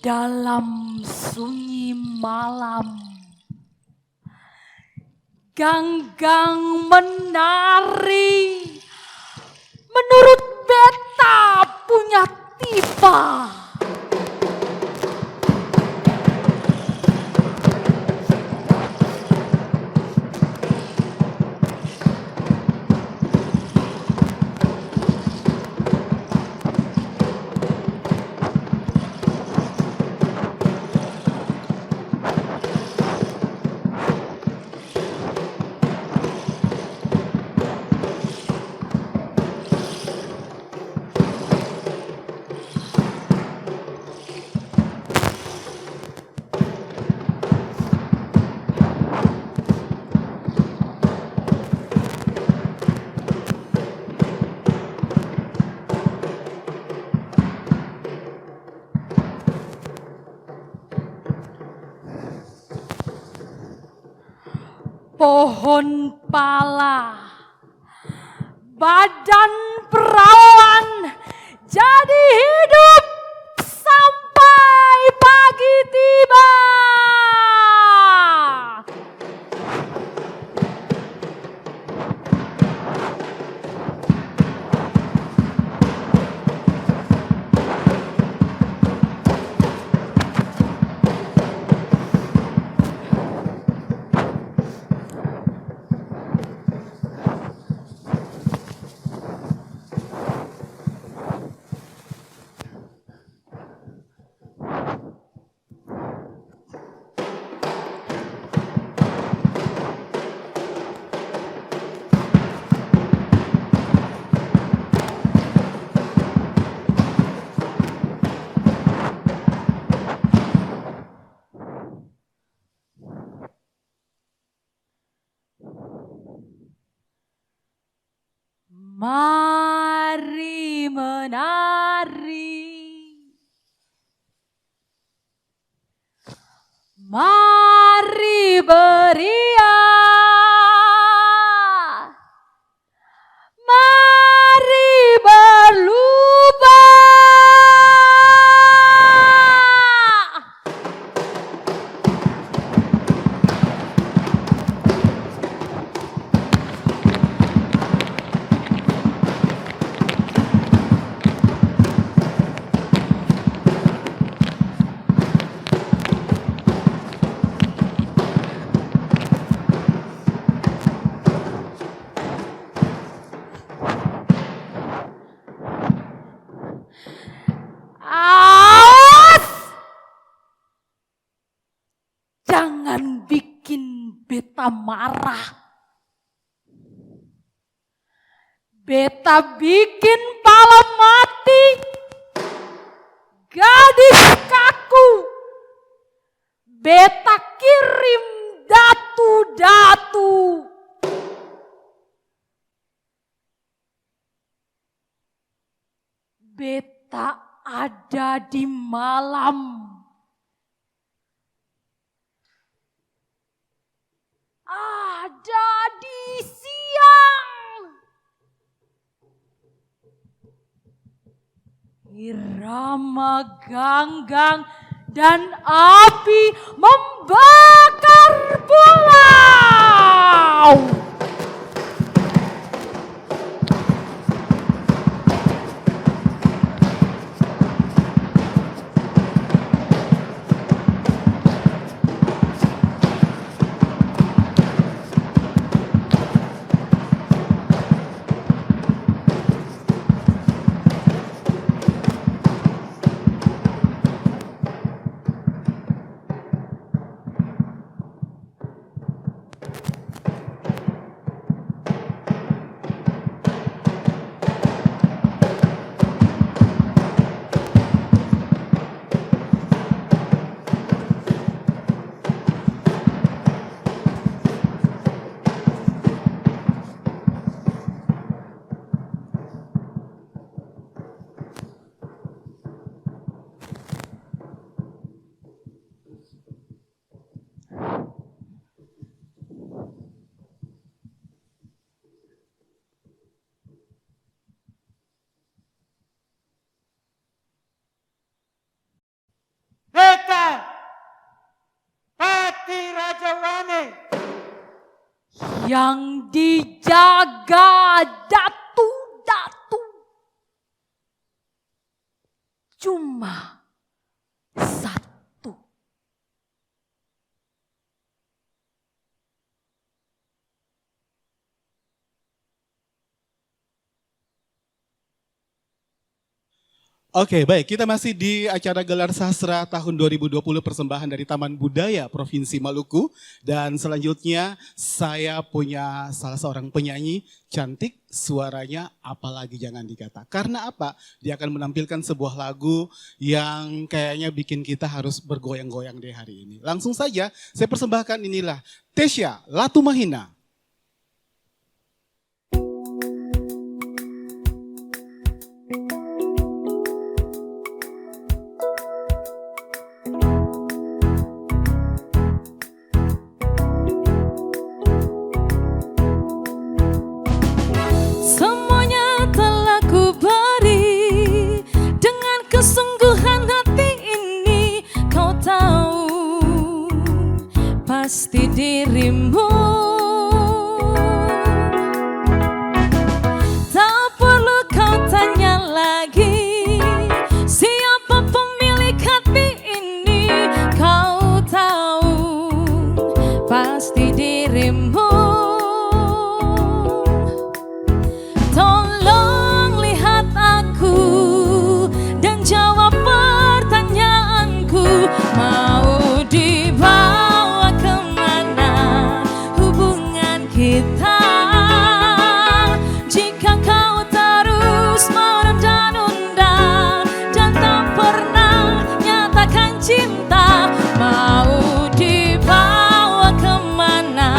Dalam sunyi malam, ganggang menari, menurut beta punya tiba. Pohon pala, badan perawan jadi hidup sampai pagi tiba. Mari menari, mari beriak, mari berlubang. Jangan bikin beta marah. Beta bikin pala mati. Gadis kaku. Beta kirim datu-datu. Beta ada di malam. Ada di siang. Irama ganggang dan api membakar pulau. Beta Pati Rajawani Yang dijaga datu-datu. Cuma satu. Oke, baik. Kita masih di acara Gelar Sastra tahun 2020 persembahan dari Taman Budaya Provinsi Maluku. Dan selanjutnya saya punya salah seorang penyanyi cantik, suaranya apalagi jangan dikata. Karena apa? Dia akan menampilkan sebuah lagu yang kayaknya bikin kita harus bergoyang-goyang deh hari ini. Langsung saja saya persembahkan inilah Tesya Latumahina. Kesungguhan hati ini kau tahu pasti dirimu tak perlu kau tanya lagi siapa pemilik hati ini kau tahu pasti dirimu. Tolong lihat aku jawab pertanyaanku, mau dibawa kemana hubungan kita? Jika kau terus menunda dan tak pernah nyatakan cinta, mau dibawa kemana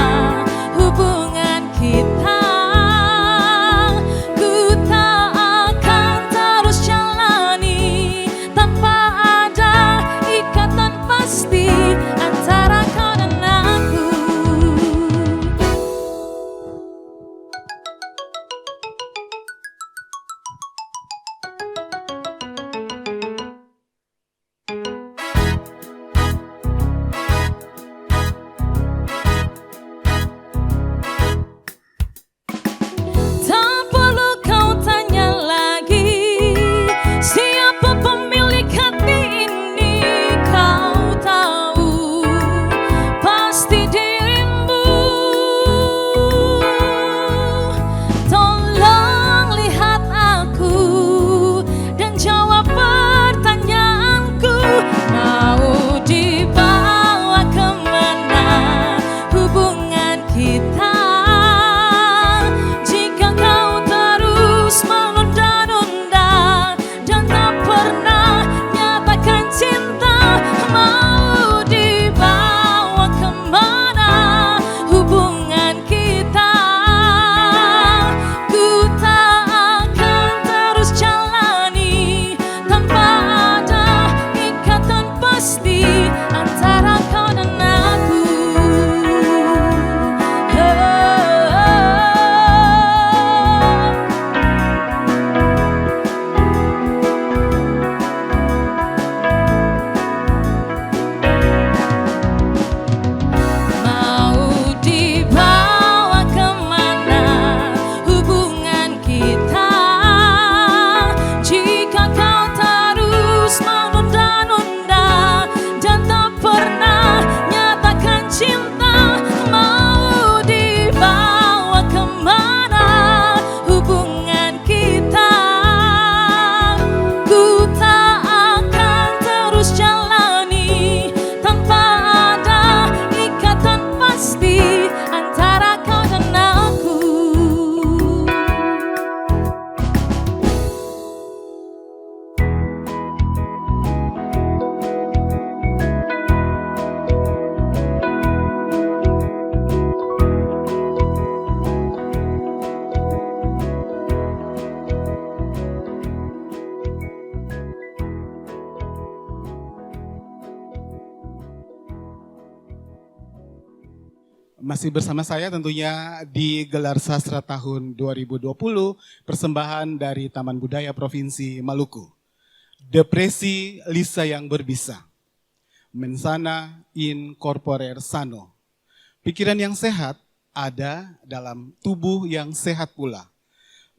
Masih bersama saya tentunya di Gelar Sastra tahun 2020, persembahan dari Taman Budaya Provinsi Maluku. Depresi Lisa yang berbisa. Mensana in corpore sano. Pikiran yang sehat ada dalam tubuh yang sehat pula.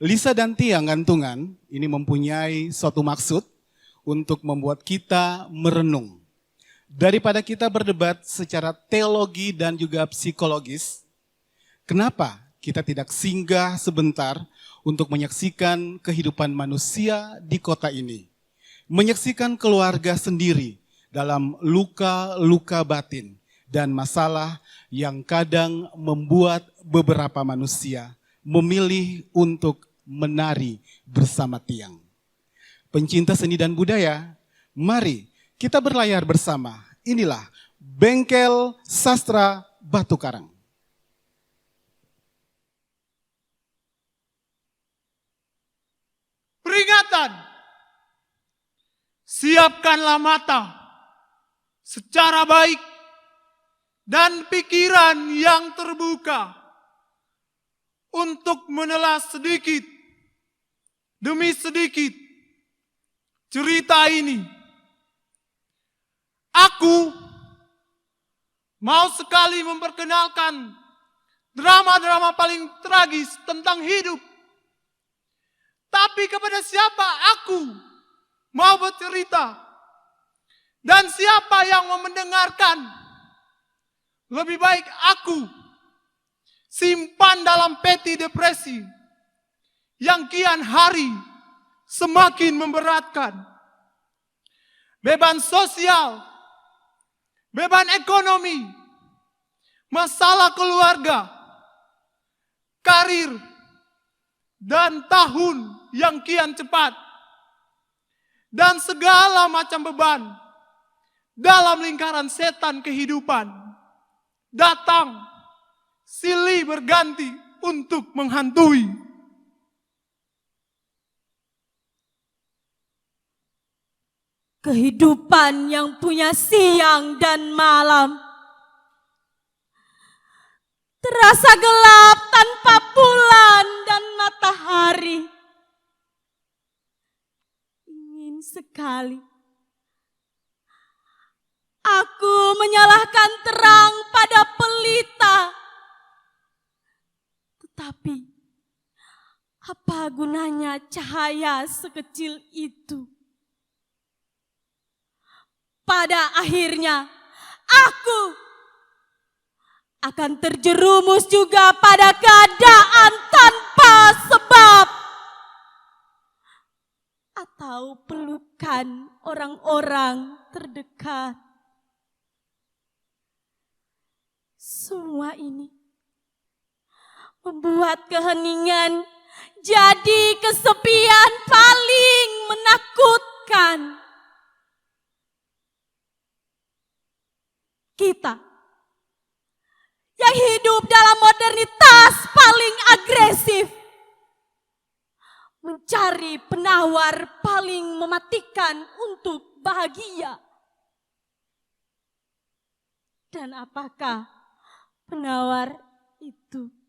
Lisa dan tiang gantungan ini mempunyai suatu maksud untuk membuat kita merenung. Daripada kita berdebat secara teologi dan juga psikologis, kenapa kita tidak singgah sebentar untuk menyaksikan kehidupan manusia di kota ini? Menyaksikan keluarga sendiri dalam luka-luka batin dan masalah yang kadang membuat beberapa manusia memilih untuk menari bersama tiang. Pencinta seni dan budaya, mari kita berlayar bersama. Inilah Bengkel Sastra Batu Karang. Peringatan. Siapkanlah mata secara baik dan pikiran yang terbuka untuk menelah sedikit demi sedikit cerita ini. Aku mau sekali memperkenalkan drama-drama paling tragis tentang hidup. Tapi kepada siapa aku mau bercerita? Dan siapa yang mau mendengarkan? Lebih baik aku simpan dalam peti depresi yang kian hari semakin memberatkan. Beban sosial, beban ekonomi, masalah keluarga, karir, dan tahun yang kian cepat. Dan segala macam beban dalam lingkaran setan kehidupan datang silih berganti untuk menghantui. Kehidupan yang punya siang dan malam. Terasa gelap tanpa bulan dan matahari. Ingin sekali aku menyalahkan terang pada pelita. Tetapi apa gunanya cahaya sekecil itu? Pada akhirnya aku akan terjerumus juga pada keadaan tanpa sebab atau pelukan orang-orang terdekat. Semua ini membuat keheningan jadi kesepian paling menakutkan. Kita yang hidup dalam modernitas paling agresif, mencari penawar paling mematikan untuk bahagia. Dan apakah penawar itu?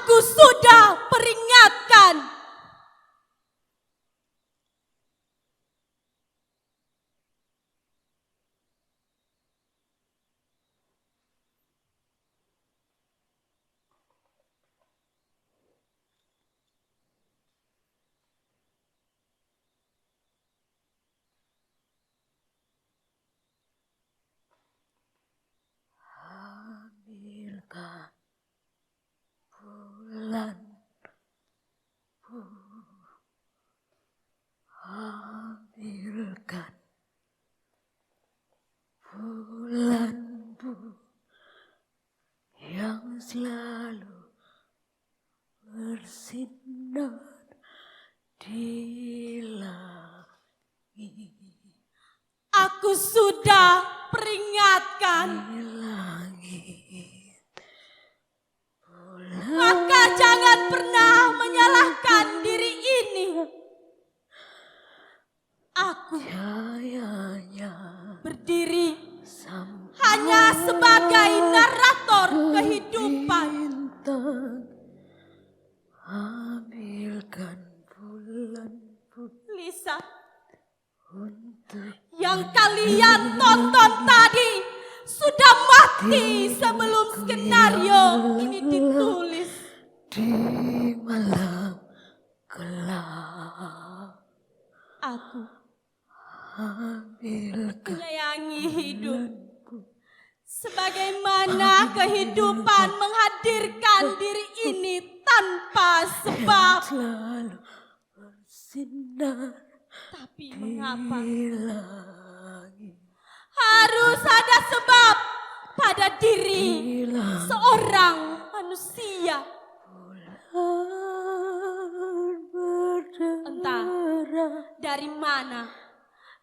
Aku sudah peringatkan. Ambilkan bulan, ambilkan bulan yang selalu bersinar di langit. Aku sudah peringatkan. Di langit. Maka jangan pernah menyalahkan diri ini. Aku Cahayanya berdiri sampai hanya sebagai narator kehidupan. bintang. Ambilkan bulan Lisa, untuk yang kalian tonton tadi sudah mati sebelum skenario ini ditulis. di malam gelap. Aku Ambilkan menyayangi hidup. Sebagaimana kehidupan menghadirkan diri ini tanpa sebab. selalu bersinar Tapi mengapa di langit. harus ada sebab pada diri Di langit. seorang manusia? Entah dari mana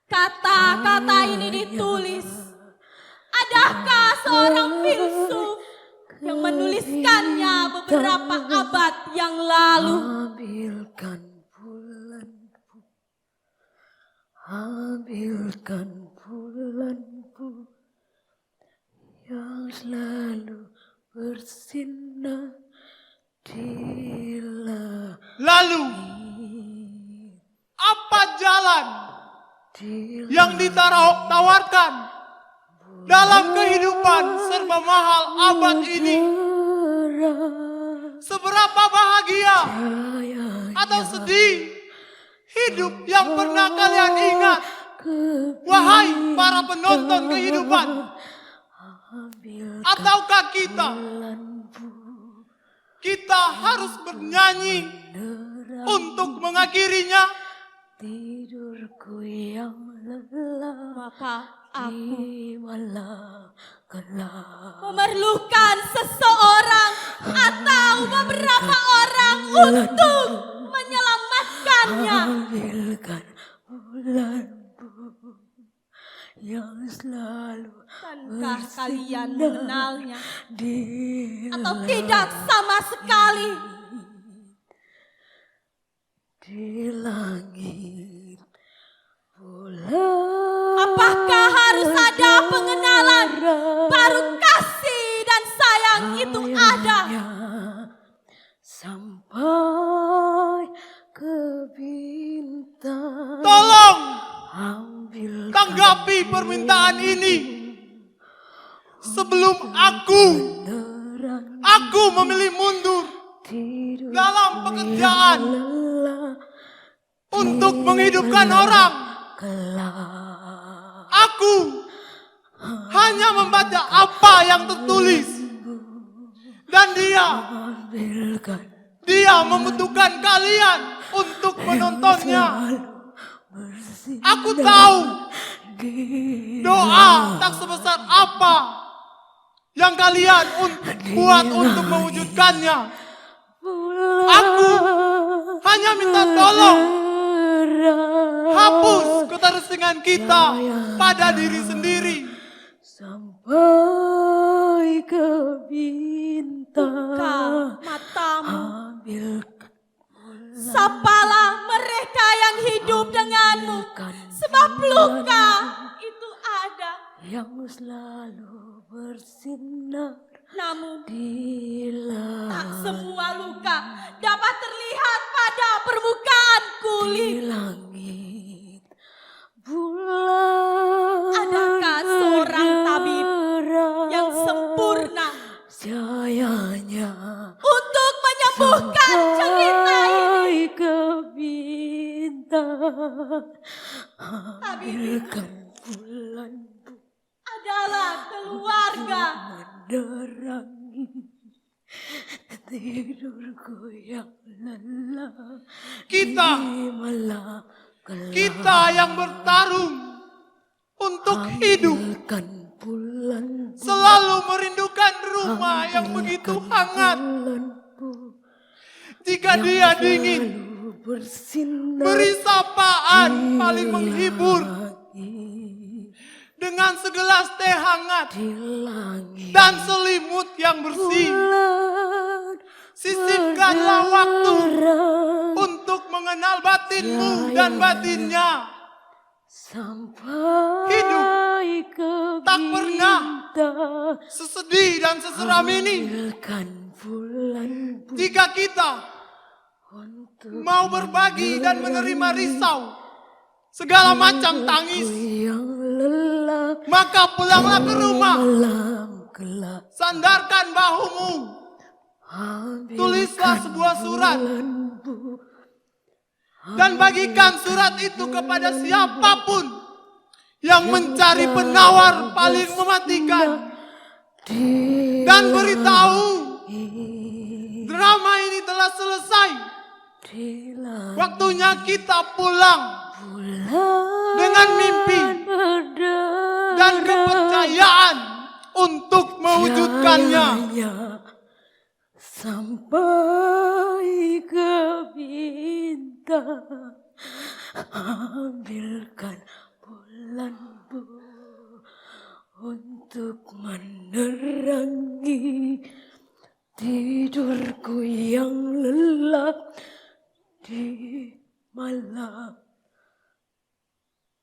kata-kata ini ditulis. Adakah seorang filsuf yang menuliskannya beberapa abad yang lalu? Ambilkan bulan, ambilkan bulan yang selalu bersinar di langit. Lalu, apa jalan yang ditawarkan dalam kehidupan serba mahal abad ini? Seberapa bahagia atau sedih hidup yang pernah kalian ingat? Wahai para penonton kehidupan, ataukah kita harus bernyanyi untuk mengakhirinya? Tidurku yang lelah Maka aku di malam gelap. memerlukan seseorang atau beberapa orang untuk menyelamatkannya. Ambilkan bulan yang selalu Bukankah kalian mengenalnya? di Atau tidak sama sekali? di langit. Bulan Apakah harus ada pengenalan baru kasih dan sayang itu ada? sampai ke bintang. Tolong Ambil tanggapi permintaan ini sebelum aku memilih mundur tidur dalam pekerjaan lelah untuk menghidupkan orang. gelap. Aku hanya membaca apa yang tertulis dan Ambilkan dia membutuhkan kalian untuk menontonnya. bersinar Aku tahu di doa tak sebesar apa yang kalian buat untuk mewujudkannya. Aku hanya minta tolong hapus ketersingan kita pada diri sendiri. sampai ke Buka bintang. matamu. Ambilkan Sapalah mereka yang hidup denganmu. Sebab luka itu ada. yang selalu bersinar Namun di tak langit. semua luka dapat terlihat pada permukaan kulit. Di langit bulan Adakah seorang tabib yang sempurna cahayanya untuk menyembuhkan cerita ini? sampai ke bintang. Tabib Ambilkan bulan adalah keluarga. menerangi tidurku yang lelah. Kita, Di malam gelap. kita yang bertarung untuk hidup. Ambilkan bulan Selalu merindukan rumah yang begitu hangat. bulanku Jika dia dingin, selalu bersinar beri sapaan di paling menghibur. langit, Dengan segelas teh hangat di langit. dan selimut yang bersih. Bulan Sisipkanlah waktu berderang untuk mengenal batinmu dan batinnya. sampai Hidup ke tak pernah bintang. sesedih dan seseram ini. Ambilkan bulan Jika kita untuk mau berbagi dan menerima risau, segala macam tangis, yang lelah maka pulanglah ke rumah. malam gelap. Sandarkan bahumu, tulislah sebuah surat, dan bagikan surat itu kepada siapapun yang mencari penawar paling mematikan. Dan beritahu, drama ini telah selesai. Waktunya kita pulang dengan mimpi dan kepercayaan untuk mewujudkannya. Sampai ke bintang. Ambilkan bulan untuk menerangi tidurku yang lelap di malam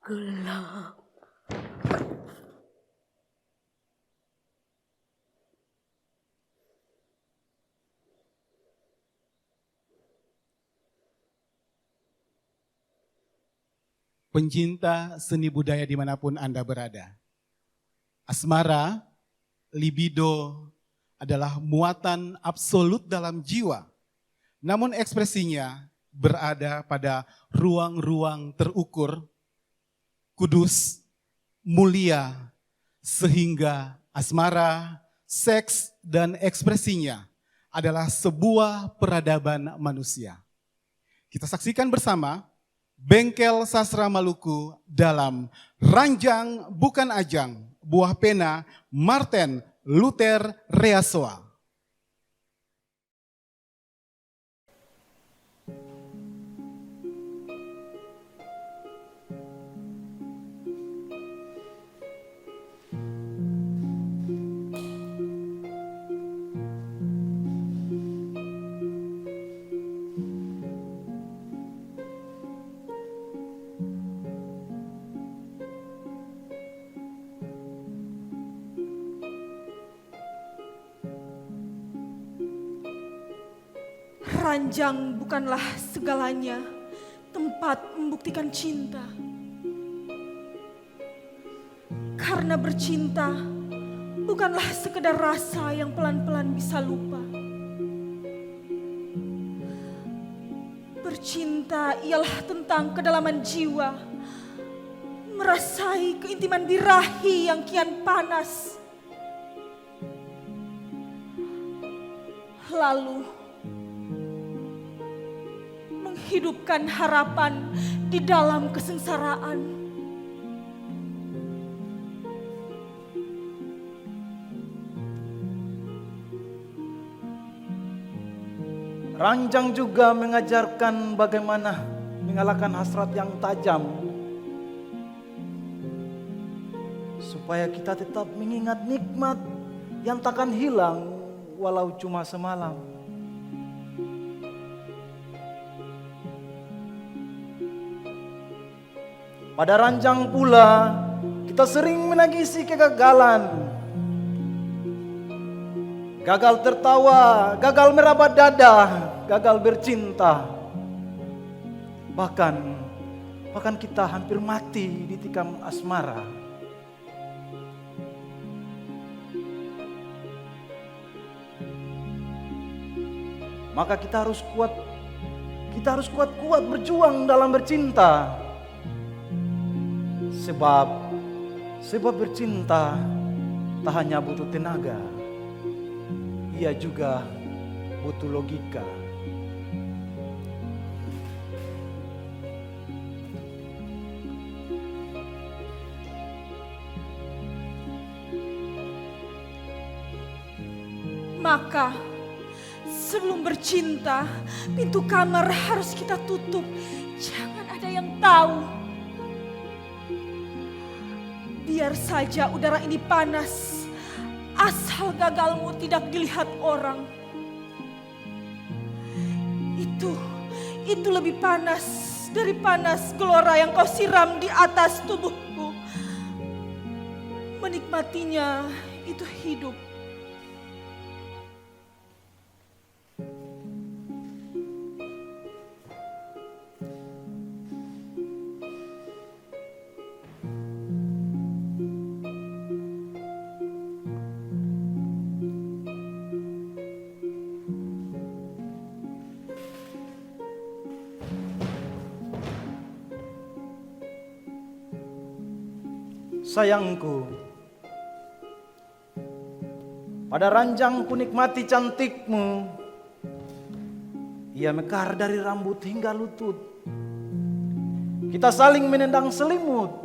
gelap. Pencinta seni budaya dimanapun Anda berada. Asmara, libido adalah muatan absolut dalam jiwa. Namun ekspresinya berada pada ruang-ruang terukur, kudus, mulia, sehingga asmara, seks, dan ekspresinya adalah sebuah peradaban manusia. Kita saksikan bersama Bengkel Sastra Maluku dalam Ranjang Bukan Ajang, buah pena Martin Luther Reasoa. Ranjang bukanlah segalanya, tempat membuktikan cinta. Karena bercinta bukanlah sekedar rasa yang pelan-pelan bisa lupa. Bercinta ialah tentang kedalaman jiwa, merasai keintiman birahi yang kian panas. Lalu menghidupkan harapan di dalam kesengsaraan. Ranjang juga mengajarkan bagaimana mengalahkan hasrat yang tajam, supaya kita tetap mengingat nikmat yang takkan hilang walau cuma semalam. Pada ranjang pula kita sering menangisi kegagalan. Gagal tertawa, gagal meraba dada, gagal bercinta. Bahkan kita hampir mati ditikam asmara. Maka kita harus kuat berjuang dalam bercinta. Sebab bercinta tak hanya butuh tenaga, ia juga butuh logika. Maka sebelum bercinta, pintu kamar harus kita tutup. Jangan ada yang tahu. Biar saja udara ini panas, asal gagalmu tidak dilihat orang. Itu lebih panas dari panas gelora yang kau siram di atas tubuhku. Menikmatinya itu hidup. Sayangku, pada ranjang ku nikmati cantikmu. Ia mekar dari rambut hingga lutut. Kita saling menendang selimut.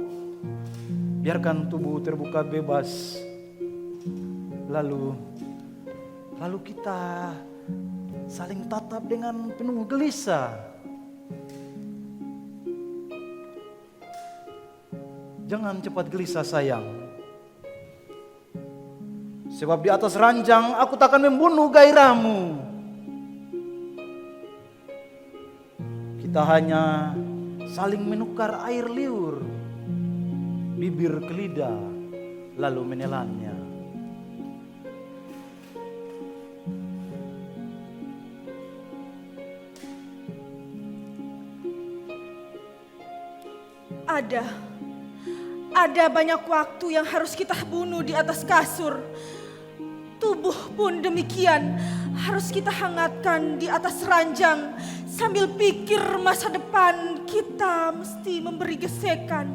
Biarkan tubuh terbuka bebas. Lalu kita saling tatap dengan penuh gelisah. Jangan cepat gelisah sayang. Sebab di atas ranjang aku takkan membunuh gairahmu. Kita hanya saling menukar air liur, bibir ke lidah, lalu menelannya. Ada banyak waktu yang harus kita bunuh di atas kasur. Tubuh pun demikian, harus kita hangatkan di atas ranjang. Sambil pikir masa depan, kita mesti memberi gesekan.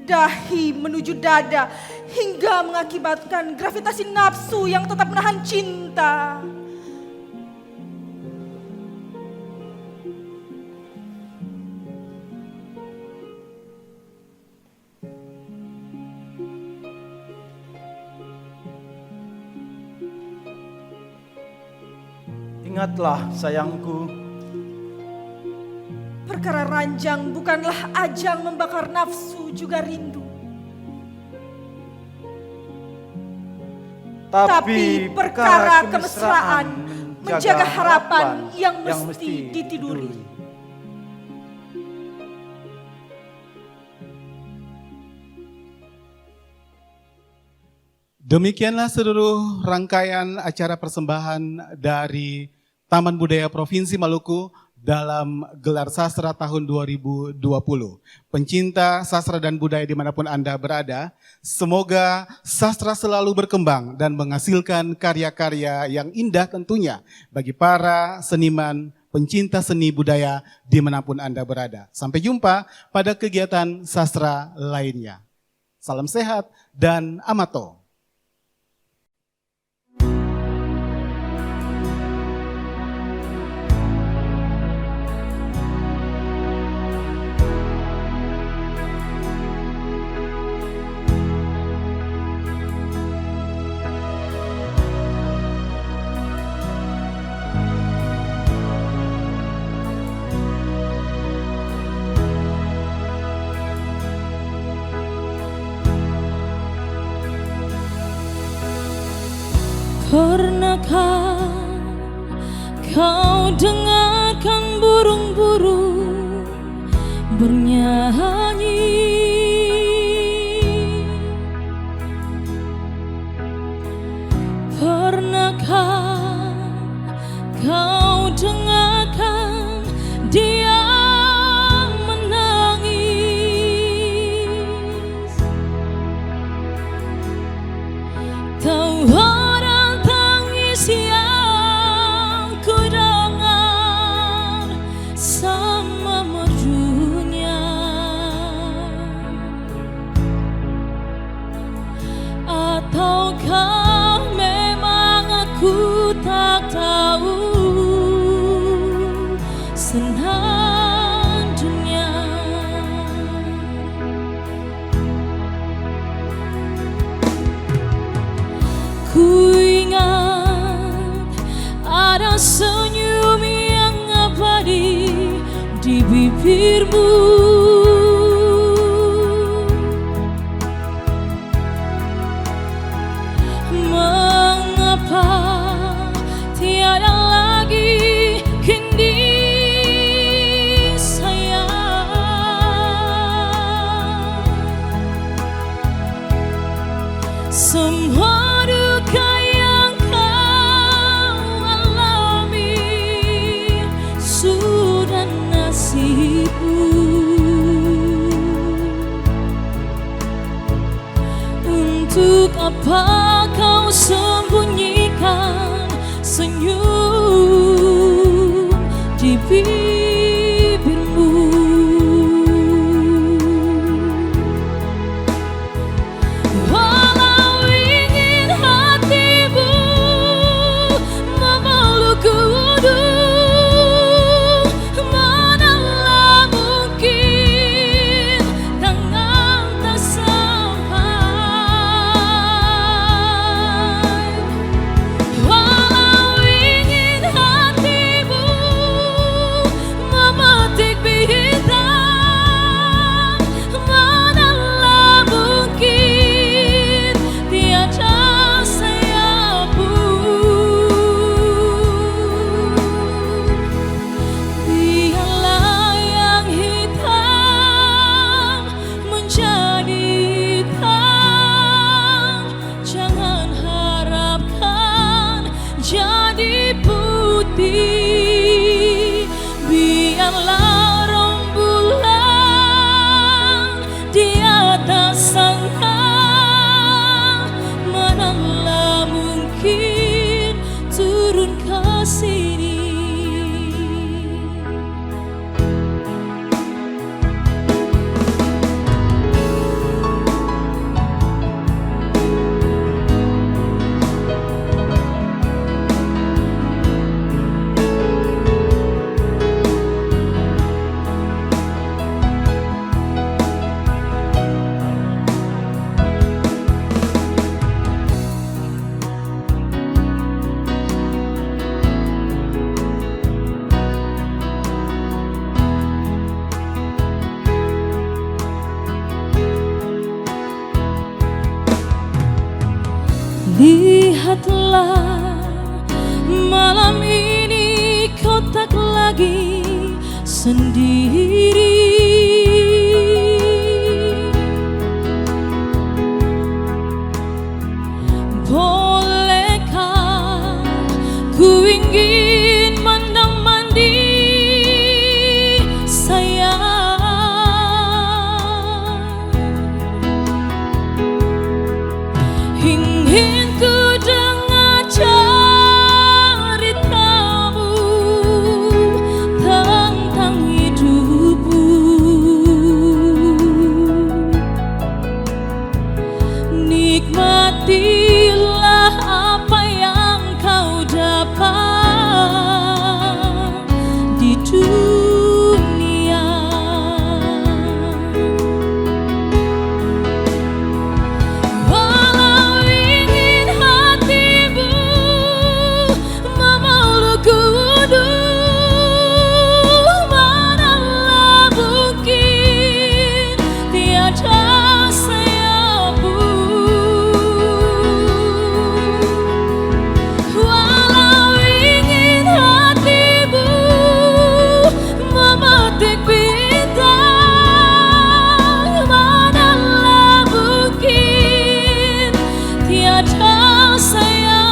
Dahi menuju dada hingga mengakibatkan gravitasi nafsu yang tetap menahan cinta. Ingatlah sayangku, perkara ranjang bukanlah ajang membakar nafsu juga rindu. Tapi perkara kemesraan menjaga harapan yang mesti ditiduri. Demikianlah seluruh rangkaian acara persembahan dari Taman Budaya Provinsi Maluku dalam Gelar Sastra tahun 2020. Pencinta sastra dan budaya dimanapun Anda berada, semoga sastra selalu berkembang dan menghasilkan karya-karya yang indah tentunya bagi para seniman, pencinta seni budaya dimanapun Anda berada. Sampai jumpa pada kegiatan sastra lainnya. Salam sehat dan amato. Pernahkah kau dengarkan burung-burung bernyanyi? Pernahkah kau dengarkan dia menangis? Tawaran tangis yang ku dengar sama merdunya. Ataukah memang aku tak tahu senandungnya? Ku ingat ada senyum yang abadi di bibirmu. Mengapa tiada lagi kini sayang? Semua duka yang kau alami sudah nasibmu. Untuk apa kau sembunyikan senyum di bibirmu? Walau ingin hatimu memeluk udung, manalah mungkin tangan tak sampai. Walau ingin hatimu memetik bintang, manalah mungkin tiada sayapmu. Biarlah yang hitam menjadi hitam, jangan harapkan jadi putih. Biarlah rembulan di atas sana, manalah mungkin turun ke sini. Lihatlah malam ini kau tak lagi sendiri. Bolehkah ku ingin menemani sayang? Ingin ku dengar ceritamu tentang hidupmu. Nikmatilah apa yang kau dapat di dunia. Walau ingin hatimu memeluk udung, manalah mungkin tiada sayapmu. Walau ingin hatimu memetik bintang, manalah mungkin tiada sayapmu.